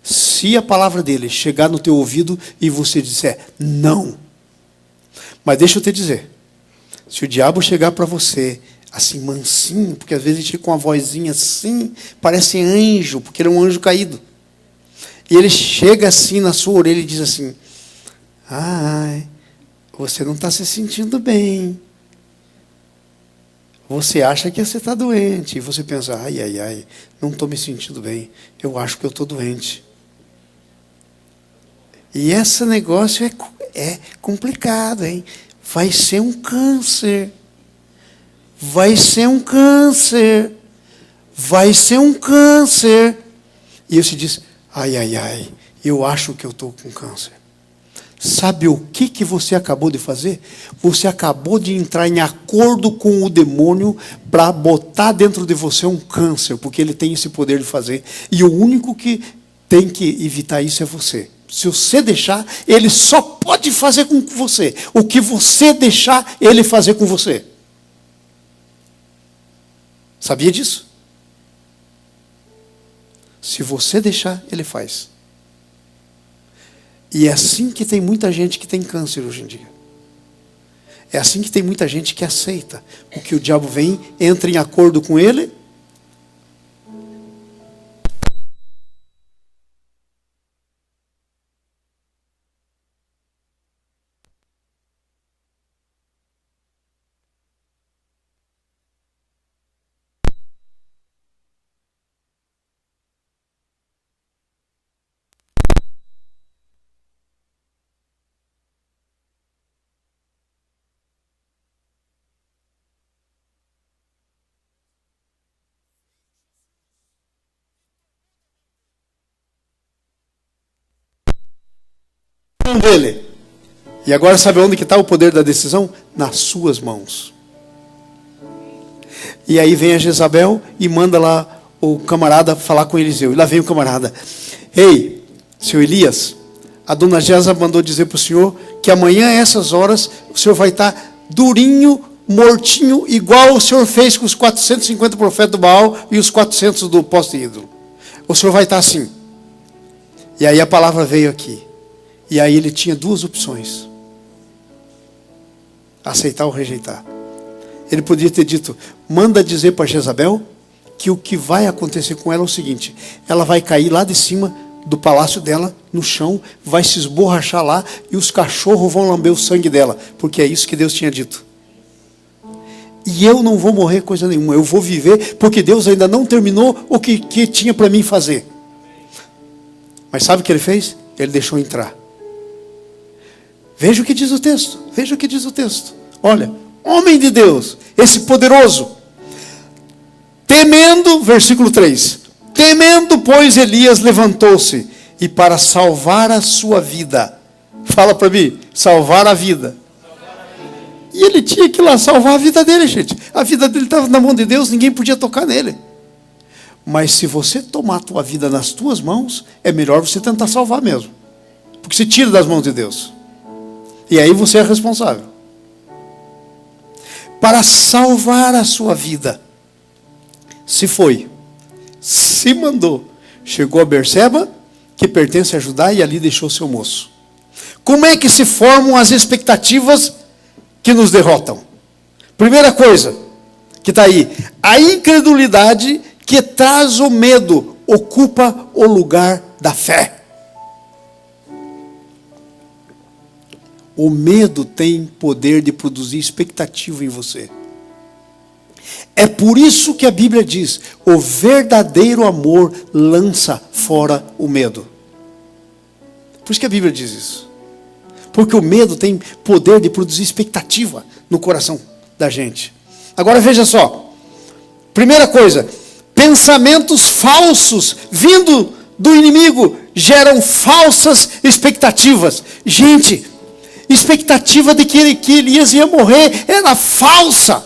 Se a palavra dele chegar no teu ouvido e você disser não. Mas deixa eu te dizer, se o diabo chegar para você assim mansinho, porque às vezes ele chega com uma vozinha assim, parece anjo, porque ele é um anjo caído. E ele chega assim na sua orelha e diz assim, você não está se sentindo bem. Você acha que você está doente. E você pensa, não estou me sentindo bem. Eu acho que eu estou doente. E esse negócio é complicado, hein? Vai ser um câncer. Vai ser um câncer. Vai ser um câncer. E você diz, eu acho que eu estou com câncer. Sabe o que você acabou de fazer? Você acabou de entrar em acordo com o demônio para botar dentro de você um câncer, porque ele tem esse poder de fazer. E o único que tem que evitar isso é você. Se você deixar, ele só pode fazer com você o que você deixar ele fazer com você. Sabia disso? Se você deixar, ele faz. E é assim que tem muita gente que tem câncer hoje em dia. É assim que tem muita gente que aceita o que o diabo vem, entra em acordo com ele. Dele. E agora sabe onde que está o poder da decisão? Nas suas mãos. E aí vem a Jezabel e manda lá o camarada falar com Eliseu. E lá vem o camarada. Ei, seu Elias, a dona Jezabel mandou dizer para o senhor que amanhã a essas horas o senhor vai estar durinho, mortinho, igual o senhor fez com os 450 profetas do Baal e os 400 do poste ídolo. O senhor vai estar assim. E aí a palavra veio aqui. E aí ele tinha duas opções: aceitar ou rejeitar. Ele podia ter dito: manda dizer para Jezabel que o que vai acontecer com ela é o seguinte: ela vai cair lá de cima do palácio dela, no chão, vai se esborrachar lá e os cachorros vão lamber o sangue dela, porque é isso que Deus tinha dito. E eu não vou morrer coisa nenhuma, eu vou viver, porque Deus ainda não terminou o que tinha para mim fazer. Mas sabe o que ele fez? Ele deixou entrar. Veja o que diz o texto. Veja o que diz o texto. Olha, homem de Deus, esse poderoso, temendo, versículo 3, temendo, pois, Elias levantou-se, e para salvar a sua vida, fala para mim, salvar a vida. E ele tinha que ir lá salvar a vida dele, gente. A vida dele estava na mão de Deus, ninguém podia tocar nele. Mas se você tomar a tua vida nas tuas mãos, é melhor você tentar salvar mesmo. Porque você tira das mãos de Deus. E aí você é responsável. Para salvar a sua vida, se foi, se mandou, chegou a Berseba, que pertence a Judá, e ali deixou seu moço. Como é que se formam as expectativas que nos derrotam? Primeira coisa que está aí: a incredulidade que traz o medo ocupa o lugar da fé. O medo tem poder de produzir expectativa em você. É por isso que a Bíblia diz: o verdadeiro amor lança fora o medo. Por isso que a Bíblia diz isso. Porque o medo tem poder de produzir expectativa no coração da gente. Agora veja só. Primeira coisa: pensamentos falsos vindo do inimigo geram falsas expectativas. Gente, expectativa de que Elias ia morrer era falsa.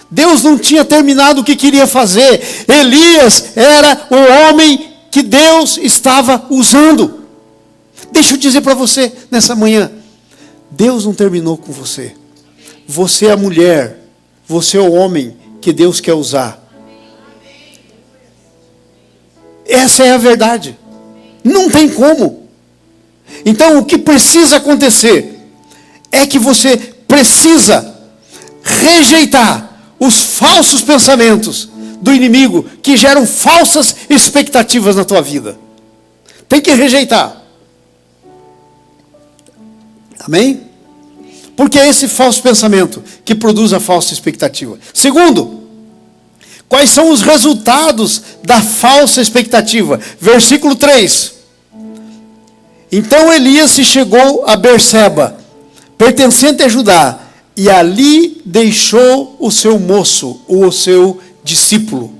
Deus não tinha terminado o que queria fazer. Elias era o homem que Deus estava usando. Deixa eu dizer para você nessa manhã: Deus não terminou com você. Você é a mulher, você é o homem que Deus quer usar. Essa é a verdade. Não tem como. Então o que precisa acontecer é que você precisa rejeitar os falsos pensamentos do inimigo que geram falsas expectativas na tua vida. Tem que rejeitar. Amém? Porque é esse falso pensamento que produz a falsa expectativa. Segundo, quais são os resultados da falsa expectativa? Versículo 3. Então Elias se chegou a Berseba, pertencente a Judá, e ali deixou o seu moço, o seu discípulo.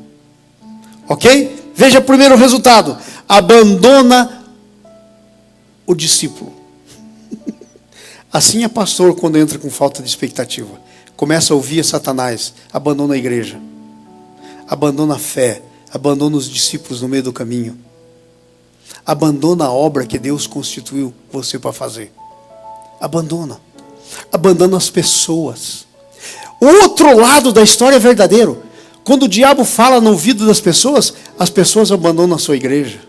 Ok? Veja o primeiro resultado: abandona o discípulo. Assim é pastor quando entra com falta de expectativa. Começa a ouvir Satanás, abandona a igreja, abandona a fé, abandona os discípulos no meio do caminho, abandona a obra que Deus constituiu você para fazer. Abandona as pessoas. O outro lado da história é verdadeiro. Quando o diabo fala no ouvido das pessoas, as pessoas abandonam a sua igreja.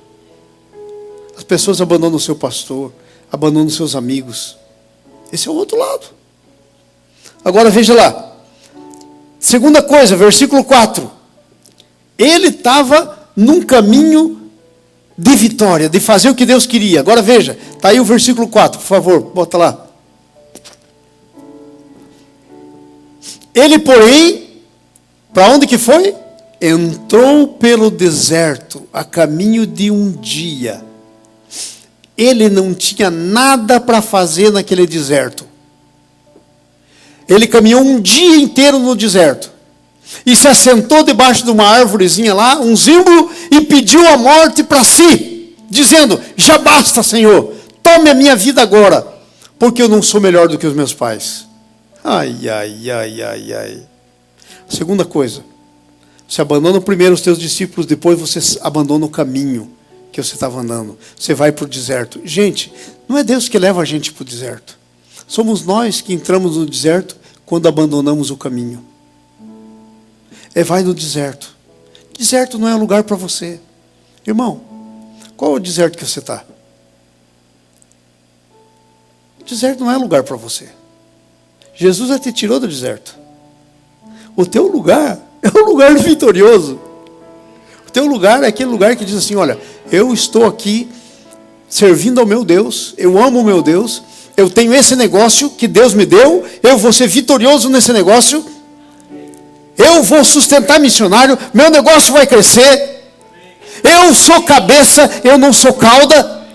As pessoas abandonam o seu pastor, abandonam os seus amigos. Esse é o outro lado. Agora veja lá. Segunda coisa, versículo 4. Ele estava num caminho de vitória, de fazer o que Deus queria. Agora veja, está aí o versículo 4, por favor, bota lá. Ele, porém, para onde que foi? Entrou pelo deserto, a caminho de um dia. Ele não tinha nada para fazer naquele deserto. Ele caminhou um dia inteiro no deserto. E se assentou debaixo de uma árvorezinha lá, um zimbro, e pediu a morte para si, dizendo: já basta, Senhor, tome a minha vida agora, porque eu não sou melhor do que os meus pais. Ai, ai, ai, ai, ai. Segunda coisa, você abandona primeiro os teus discípulos, depois você abandona o caminho que você estava andando. Você vai para o deserto. Gente, não é Deus que leva a gente para o deserto. Somos nós que entramos no deserto quando abandonamos o caminho. Vai no deserto. Deserto não é um lugar para você. Irmão, qual é o deserto que você está? Deserto não é lugar para você. Jesus já te tirou do deserto. O teu lugar é um lugar vitorioso. O teu lugar é aquele lugar que diz assim: olha, eu estou aqui servindo ao meu Deus, eu amo o meu Deus, eu tenho esse negócio que Deus me deu, eu vou ser vitorioso nesse negócio, eu vou sustentar missionário, meu negócio vai crescer, eu sou cabeça, eu não sou cauda,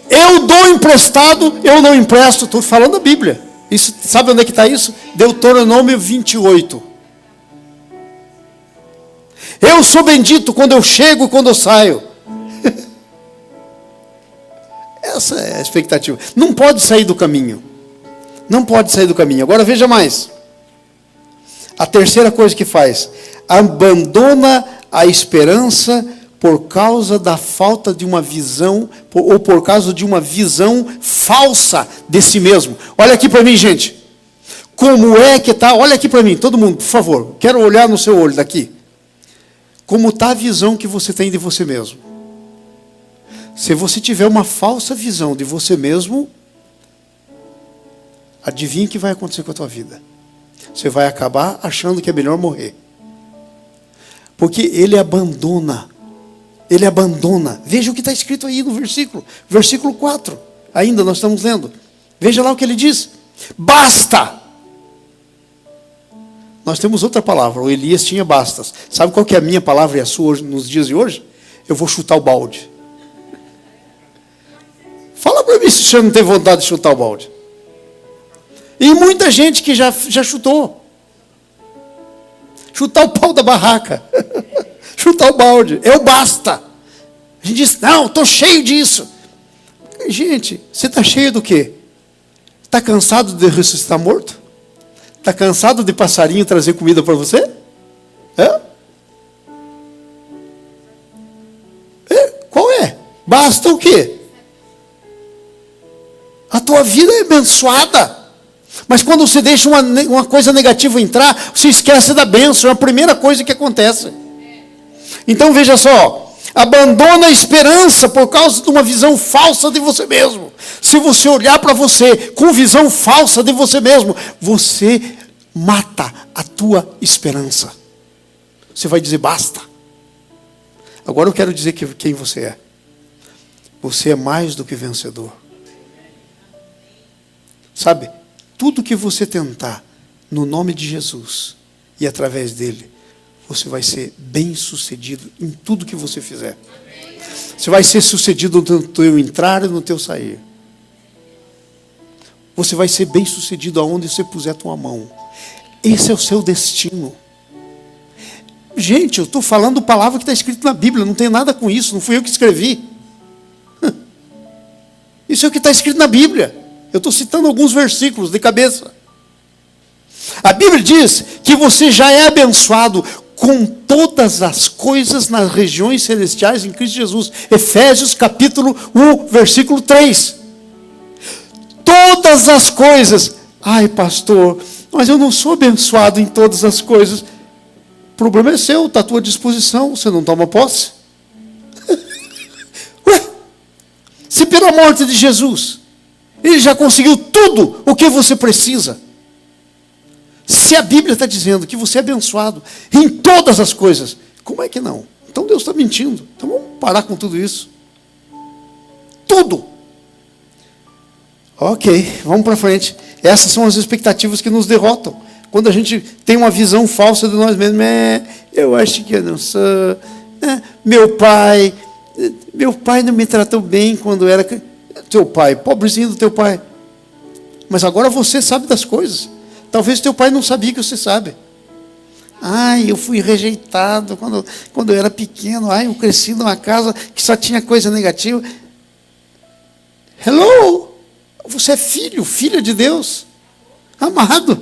eu dou emprestado, eu não empresto. Estou falando da Bíblia. Isso, sabe onde é que está isso? Deuteronômio 28. Eu sou bendito quando eu chego e quando eu saio. Essa é a expectativa. Não pode sair do caminho. Não pode sair do caminho. Agora veja mais. A terceira coisa que faz: abandona a esperança por causa da falta de uma visão, ou por causa de uma visão falsa de si mesmo. Olha aqui para mim, gente. Como é que está? Olha aqui para mim, todo mundo, por favor. Quero olhar no seu olho daqui. Como está a visão que você tem de você mesmo? Se você tiver uma falsa visão de você mesmo, adivinha o que vai acontecer com a tua vida? Você vai acabar achando que é melhor morrer. Porque ele abandona. Ele abandona. Veja o que está escrito aí no versículo. Versículo 4. Ainda nós estamos lendo. Veja lá o que ele diz. Basta! Nós temos outra palavra. O Elias tinha bastas. Sabe qual que é a minha palavra e a sua hoje, nos dias de hoje? Eu vou chutar o balde. Fala para mim se o senhor não tem vontade de chutar o balde. E muita gente que já chutou. Chutar o pau da barraca. Chutar o balde. Eu basta. A gente diz: não, estou cheio disso. Gente, você está cheio do quê? Está cansado de ressuscitar morto? Está cansado de passarinho trazer comida para você? Qual é? Basta o quê? A tua vida é abençoada. Mas quando você deixa uma coisa negativa entrar, você esquece da bênção. É a primeira coisa que acontece. Então veja só. Abandona a esperança por causa de uma visão falsa de você mesmo. Se você olhar para você com visão falsa de você mesmo, você mata a tua esperança. Você vai dizer: basta. Agora eu quero dizer quem você é. Você é mais do que vencedor. Sabe? Tudo que você tentar no nome de Jesus e através dele, você vai ser bem sucedido em tudo que você fizer. Você vai ser sucedido no teu entrar e no teu sair. Você vai ser bem sucedido aonde você puser a tua mão. Esse é o seu destino. Gente, eu estou falando palavra que está escrito na Bíblia, não tem nada com isso, não fui eu que escrevi. Isso é o que está escrito na Bíblia. Eu estou citando alguns versículos de cabeça. A Bíblia diz que você já é abençoado com todas as coisas nas regiões celestiais em Cristo Jesus. Efésios capítulo 1, versículo 3. Todas as coisas. Ai, pastor, mas eu não sou abençoado em todas as coisas. problema é seu, está à tua disposição, você não toma posse. Ué, se pela morte de Jesus, Ele já conseguiu tudo o que você precisa. Se a Bíblia está dizendo que você é abençoado em todas as coisas, como é que não? Então Deus está mentindo. Então vamos parar com tudo isso. Tudo. Ok, vamos para frente. Essas são as expectativas que nos derrotam. Quando a gente tem uma visão falsa de nós mesmos, eu acho que eu não sou. Meu pai não me tratou bem quando era. Teu pai, pobrezinho do teu pai. Mas agora você sabe das coisas. Talvez teu pai não sabia que você sabe. Eu fui rejeitado quando eu era pequeno. Eu cresci numa casa que só tinha coisa negativa. Hello! Você é filha de Deus. Amado.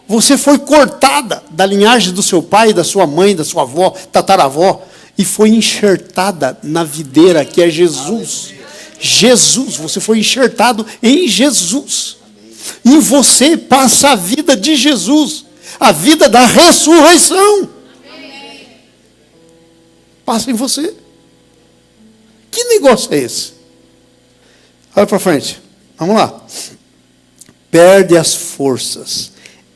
Você foi cortada da linhagem do seu pai, da sua mãe, da sua avó, tataravó, e foi enxertada na videira que é Jesus. Jesus, você foi enxertado em Jesus. E você passa a vida de Jesus, a vida da ressurreição. Passa em você. Que negócio é esse? Olha para frente. Vamos lá. Perde as forças.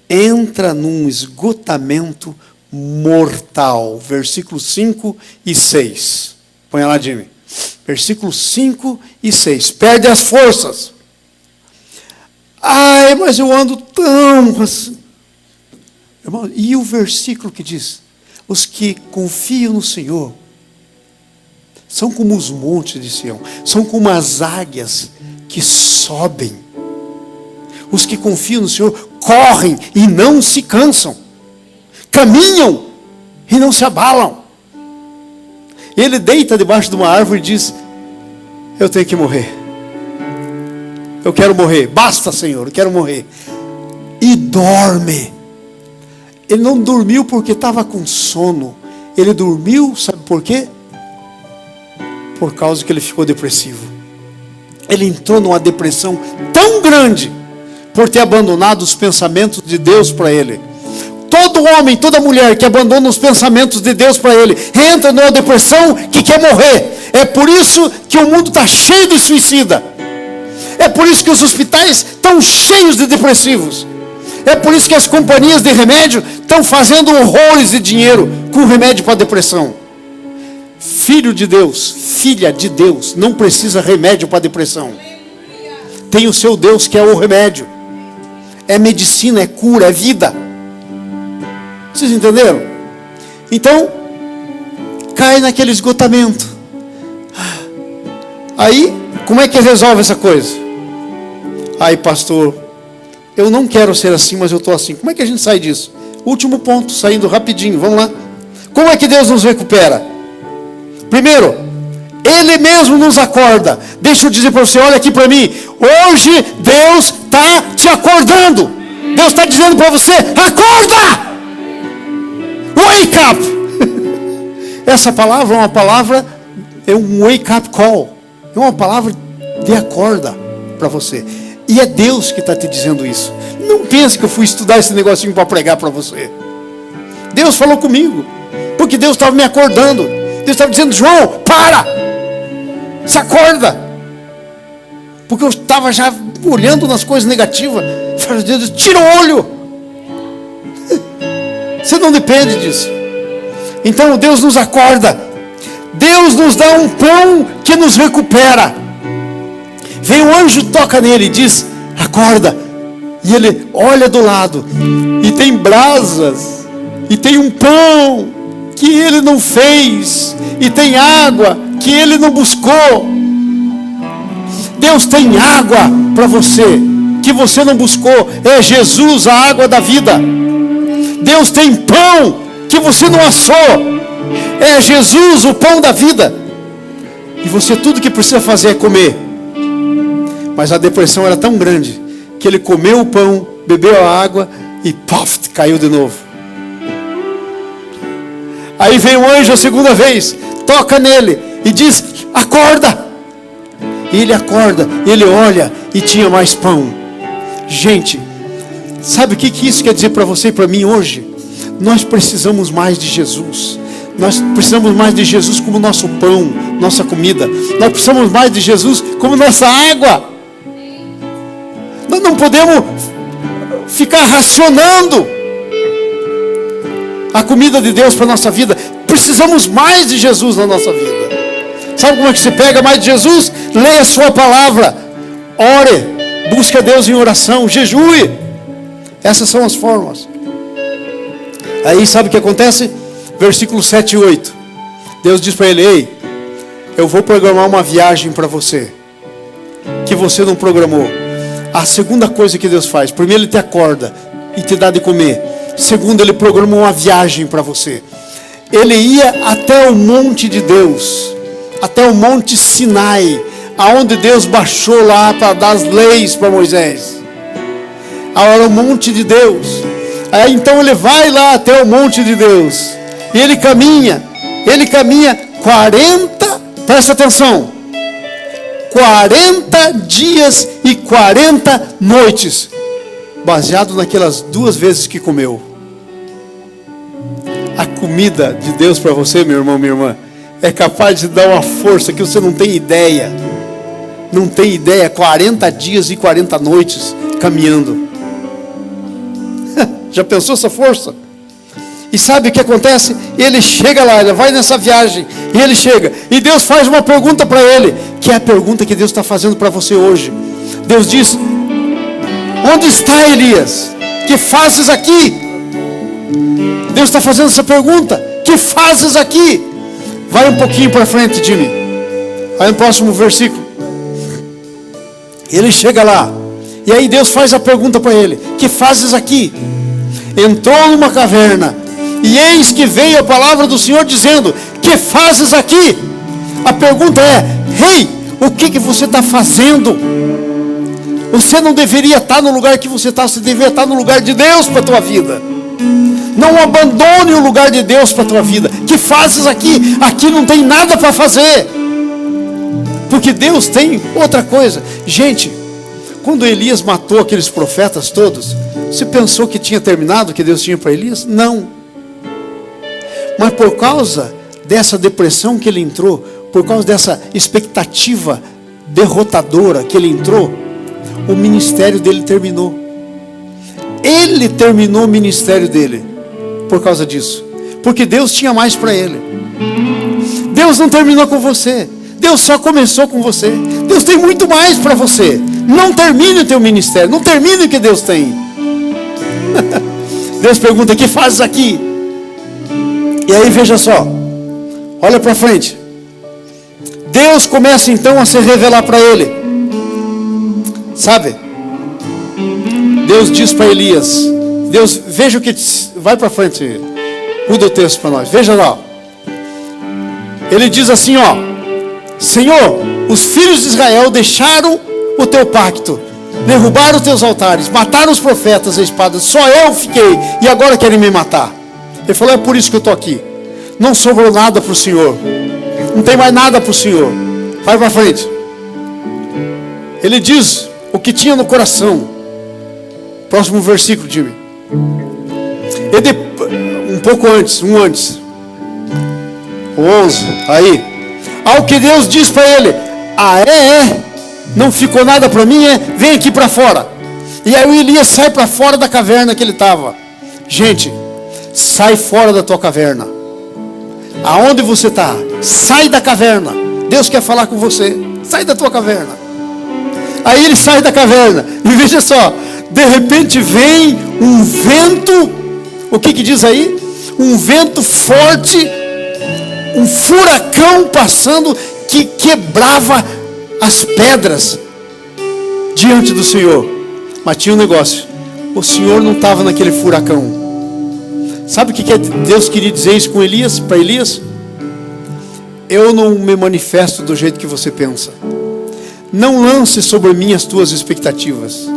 Entra num esgotamento mortal. Versículos 5 e 6. Põe lá, Jimmy. Versículos 5 e 6. Perde as forças. Mas eu ando tão assim. Irmão, e o versículo que diz: os que confiam no Senhor são como os montes de Sião, são como as águias que sobem. Os que confiam no Senhor correm e não se cansam, caminham e não se abalam. Ele deita debaixo de uma árvore e diz: eu tenho que morrer. Eu quero morrer. Basta, Senhor, eu quero morrer. E dorme. Ele não dormiu porque estava com sono. Ele dormiu, sabe por quê? Por causa que ele ficou depressivo. Ele entrou numa depressão tão grande por ter abandonado os pensamentos de Deus para ele. Todo homem, toda mulher que abandona os pensamentos de Deus para ele, entra numa depressão que quer morrer. É por isso que o mundo está cheio de suicida. É por isso que os hospitais estão cheios de depressivos. É por isso que as companhias de remédio estão fazendo horrores de dinheiro com remédio para depressão. Filho de Deus, filha de Deus, não precisa remédio para depressão. Tem o seu Deus que é o remédio. É medicina, é cura, é vida. Vocês entenderam? Então, cai naquele esgotamento. Aí, como é que resolve essa coisa? Pastor, eu não quero ser assim, mas eu estou assim. Como é que a gente sai disso? Último ponto, saindo rapidinho, vamos lá. Como é que Deus nos recupera? Primeiro, Ele mesmo nos acorda. Deixa eu dizer para você, olha aqui para mim. Hoje Deus está te acordando. Deus está dizendo para você, acorda! Wake up! Essa palavra é uma palavra, é um wake up call. É uma palavra de acorda para você. E é Deus que está te dizendo isso. Não pense que eu fui estudar esse negocinho para pregar para você. Deus falou comigo. Porque Deus estava me acordando. Deus estava dizendo, João, para! Se acorda! Porque eu estava já olhando nas coisas negativas. Falei, Deus, tira o olho! Você não depende disso. Então Deus nos acorda. Deus nos dá um pão que nos recupera. Vem um anjo, toca nele e diz, acorda. E ele olha do lado. E tem brasas. E tem um pão que ele não fez. E tem água que ele não buscou. Deus tem água para você, que você não buscou. É Jesus, a água da vida. Deus tem pão que você não assou. É Jesus, o pão da vida. E você, tudo que precisa fazer é comer. Mas a depressão era tão grande que ele comeu o pão, bebeu a água e pof, caiu de novo. Aí vem o anjo a segunda vez, toca nele e diz, acorda. E ele acorda, ele olha e tinha mais pão. Gente, sabe o que isso quer dizer para você e para mim hoje? Nós precisamos mais de Jesus. Nós precisamos mais de Jesus como nosso pão, nossa comida. Nós precisamos mais de Jesus como nossa água. Nós não podemos ficar racionando a comida de Deus para a nossa vida. Precisamos mais de Jesus na nossa vida. Sabe como é que se pega mais de Jesus? Leia a sua palavra, ore, busque a Deus em oração, jejue. Essas são as formas. Aí sabe o que acontece? Versículos 7 e 8. Deus diz para ele: ei, eu vou programar uma viagem para você, que você não programou. A segunda coisa que Deus faz: primeiro Ele te acorda e te dá de comer. Segundo, Ele programou uma viagem para você. Ele ia até o monte de Deus, até o monte Sinai, aonde Deus baixou lá para dar as leis para Moisés. Era o monte de Deus. Aí então ele vai lá até o monte de Deus. E ele caminha 40, presta atenção, 40 dias e 40 noites, baseado naquelas 2 vezes que comeu. A comida de Deus para você, meu irmão, minha irmã, é capaz de dar uma força que você não tem ideia. Não tem ideia, 40 dias e 40 noites caminhando. Já pensou essa força? E sabe o que acontece? Ele chega lá, ele vai nessa viagem, e ele chega, e Deus faz uma pergunta para ele, que é a pergunta que Deus está fazendo para você hoje. Deus diz: onde está Elias? Que fazes aqui? Deus está fazendo essa pergunta: que fazes aqui? Vai um pouquinho para frente, Jimmy. Vai no próximo versículo. Ele chega lá, e aí Deus faz a pergunta para ele: que fazes aqui? Entrou numa caverna, e eis que veio a palavra do Senhor dizendo: que fazes aqui? A pergunta é: ei, o que você está fazendo? Você não deveria estar no lugar que você está, você deveria estar no lugar de Deus para a tua vida. Não abandone o lugar de Deus para a tua vida. Que fazes aqui? Aqui não tem nada para fazer, porque Deus tem outra coisa. Gente, quando Elias matou aqueles profetas todos, você pensou que tinha terminado o que Deus tinha para Elias? Não. Mas por causa dessa depressão que ele entrou, por causa dessa expectativa derrotadora que ele entrou, o ministério dele terminou. Ele terminou o ministério dele por causa disso, porque Deus tinha mais para ele. Deus não terminou com você, Deus só começou com você. Deus tem muito mais para você. Não termine o teu ministério, não termine o que Deus tem. Deus pergunta: que fazes aqui? E aí veja só, olha para frente. Deus começa então a se revelar para ele. Sabe? Deus diz para Elias, Deus, veja o que, vai para frente, muda o texto para nós, veja lá. Ele diz assim, ó: Senhor, os filhos de Israel deixaram o teu pacto, derrubaram os teus altares, mataram os profetas a espada, só eu fiquei, e agora querem me matar. Ele falou: é por isso que eu estou aqui. Não sobrou nada para o Senhor, não tem mais nada para o Senhor. Vai para frente. Ele diz o que tinha no coração. Próximo versículo, Jimmy. Ele, um pouco antes, o 11, aí. Ao que Deus diz para ele: ah, não ficou nada para mim, vem aqui para fora. E aí o Elias sai para fora da caverna que ele estava. Gente, sai fora da tua caverna. Aonde você está? Sai da caverna. Deus quer falar com você. Sai da tua caverna. Aí ele sai da caverna. E veja só, de repente vem um vento. O que diz aí? Um vento forte, um furacão passando, que quebrava as pedras diante do Senhor. Mas tinha um negócio: o Senhor não estava naquele furacão. Sabe o que Deus queria dizer isso com Elias, para Elias? Eu não me manifesto do jeito que você pensa. Não lance sobre mim as tuas expectativas,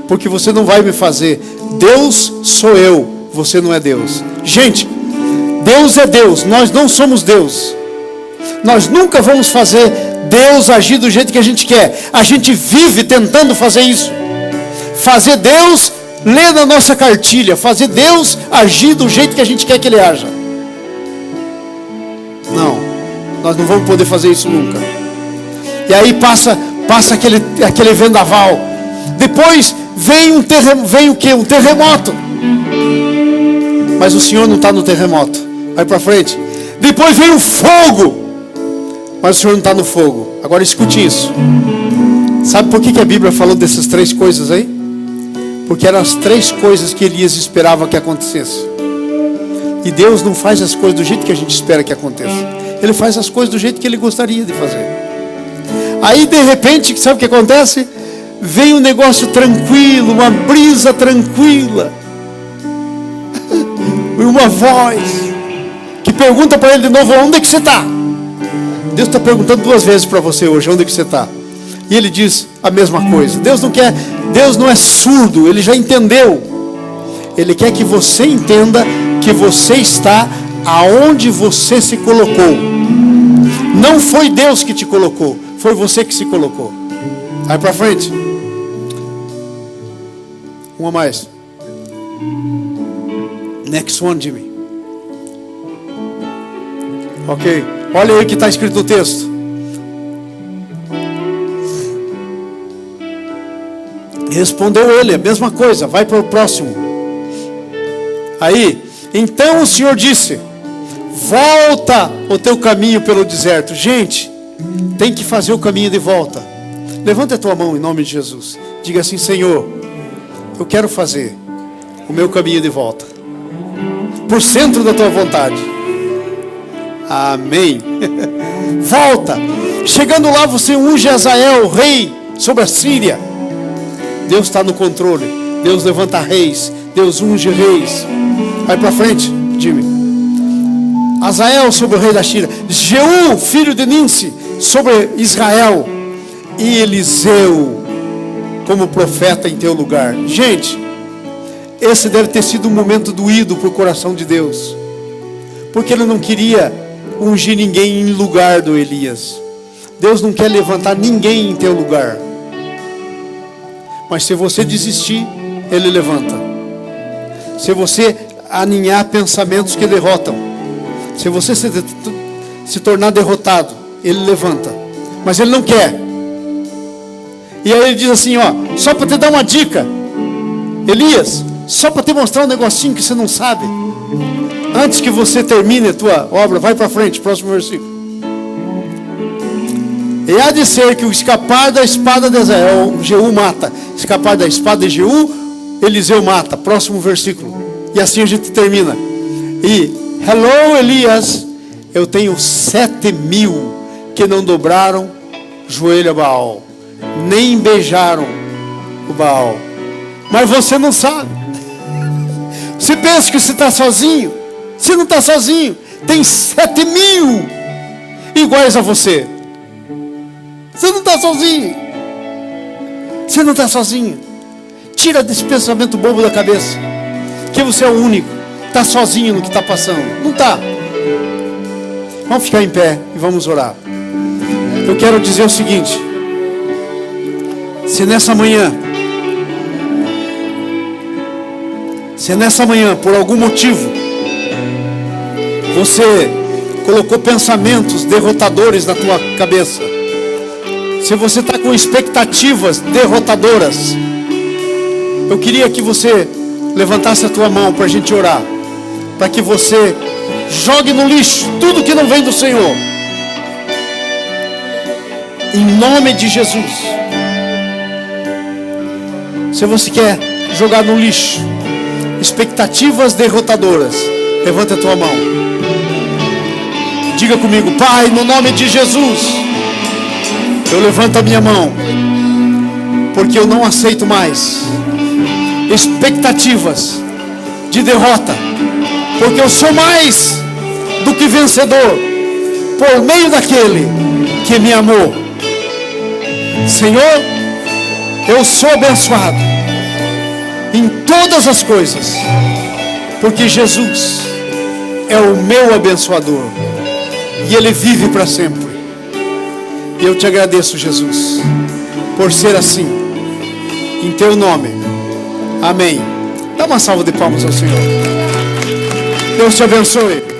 porque você não vai me fazer. Deus sou eu, você não é Deus. Gente, Deus é Deus, nós não somos Deus. Nós nunca vamos fazer Deus agir do jeito que a gente quer. A gente vive tentando fazer isso, fazer Deus ler na nossa cartilha, fazer Deus agir do jeito que a gente quer que Ele haja. Não, nós não vamos poder fazer isso nunca. E aí passa aquele vendaval. Depois vem o quê? Um terremoto. Mas o Senhor não está no terremoto. Vai para frente. Depois vem o fogo. Mas o Senhor não está no fogo. Agora escute isso. Sabe por que a Bíblia falou dessas 3 coisas aí? Porque eram as 3 coisas que Elias esperava que acontecesse. E Deus não faz as coisas do jeito que a gente espera que aconteça. Ele faz as coisas do jeito que Ele gostaria de fazer. Aí de repente, sabe o que acontece? Vem um negócio tranquilo, uma brisa tranquila. E uma voz que pergunta para ele de novo: onde é que você está? Deus está perguntando 2 vezes para você hoje: onde é que você está? E ele diz a mesma coisa. Deus não é surdo, Ele já entendeu. Ele quer que você entenda que você está aonde você se colocou. Não foi Deus que te colocou, foi você que se colocou. Vai para frente. Uma mais. Next one, Jimmy. Ok. Olha aí o que está escrito no texto. Respondeu ele, a mesma coisa. Vai para o próximo. Aí, então o Senhor disse: volta o teu caminho pelo deserto. Gente, tem que fazer o caminho de volta. Levanta a tua mão em nome de Jesus. Diga assim: Senhor, eu quero fazer o meu caminho de volta, por centro da tua vontade. Amém. Volta. Chegando lá, você unge Azael, rei sobre a Síria. Deus está no controle. Deus levanta reis. Deus unge reis. Vai para frente, Jimmy. Azael sobre o rei da Síria. Jeú, filho de Ninsi, sobre Israel. E Eliseu como profeta em teu lugar. Gente, esse deve ter sido um momento doído para o coração de Deus, porque Ele não queria ungir ninguém em lugar do Elias. Deus não quer levantar ninguém em teu lugar. Mas se você desistir, Ele levanta. Se você aninhar pensamentos que derrotam, se você se tornar derrotado, Ele levanta. Mas Ele não quer. E aí Ele diz assim, ó, só para te dar uma dica, Elias, só para te mostrar um negocinho que você não sabe, antes que você termine a tua obra, vai para frente, próximo versículo. E há de ser que o escapar da espada de Azael, Jeú mata. Escapar da espada de Jeú, Eliseu mata. Próximo versículo. E assim a gente termina. E, hello Elias, eu tenho 7.000 que não dobraram joelho a Baal, nem beijaram o Baal. Mas você não sabe. Você pensa que você está sozinho. Você não está sozinho. Tem 7.000 iguais a você. Você não está sozinho. Você não está sozinho. Tira desse pensamento bobo da cabeça, que você é o único. Está sozinho no que está passando. Não está. Vamos ficar em pé e vamos orar. Eu quero dizer o seguinte: se nessa manhã, por algum motivo, você colocou pensamentos derrotadores na tua cabeça, se você está com expectativas derrotadoras, eu queria que você levantasse a tua mão para a gente orar, para que você jogue no lixo tudo que não vem do Senhor, em nome de Jesus. Se você quer jogar no lixo expectativas derrotadoras, levanta a tua mão. Diga comigo: Pai, no nome de Jesus, eu levanto a minha mão, porque eu não aceito mais expectativas de derrota, porque eu sou mais do que vencedor por meio daquele que me amou. Senhor, eu sou abençoado em todas as coisas, porque Jesus é o meu abençoador e Ele vive para sempre. E eu te agradeço, Jesus, por ser assim, em teu nome. Amém. Dá uma salva de palmas ao Senhor. Deus te abençoe.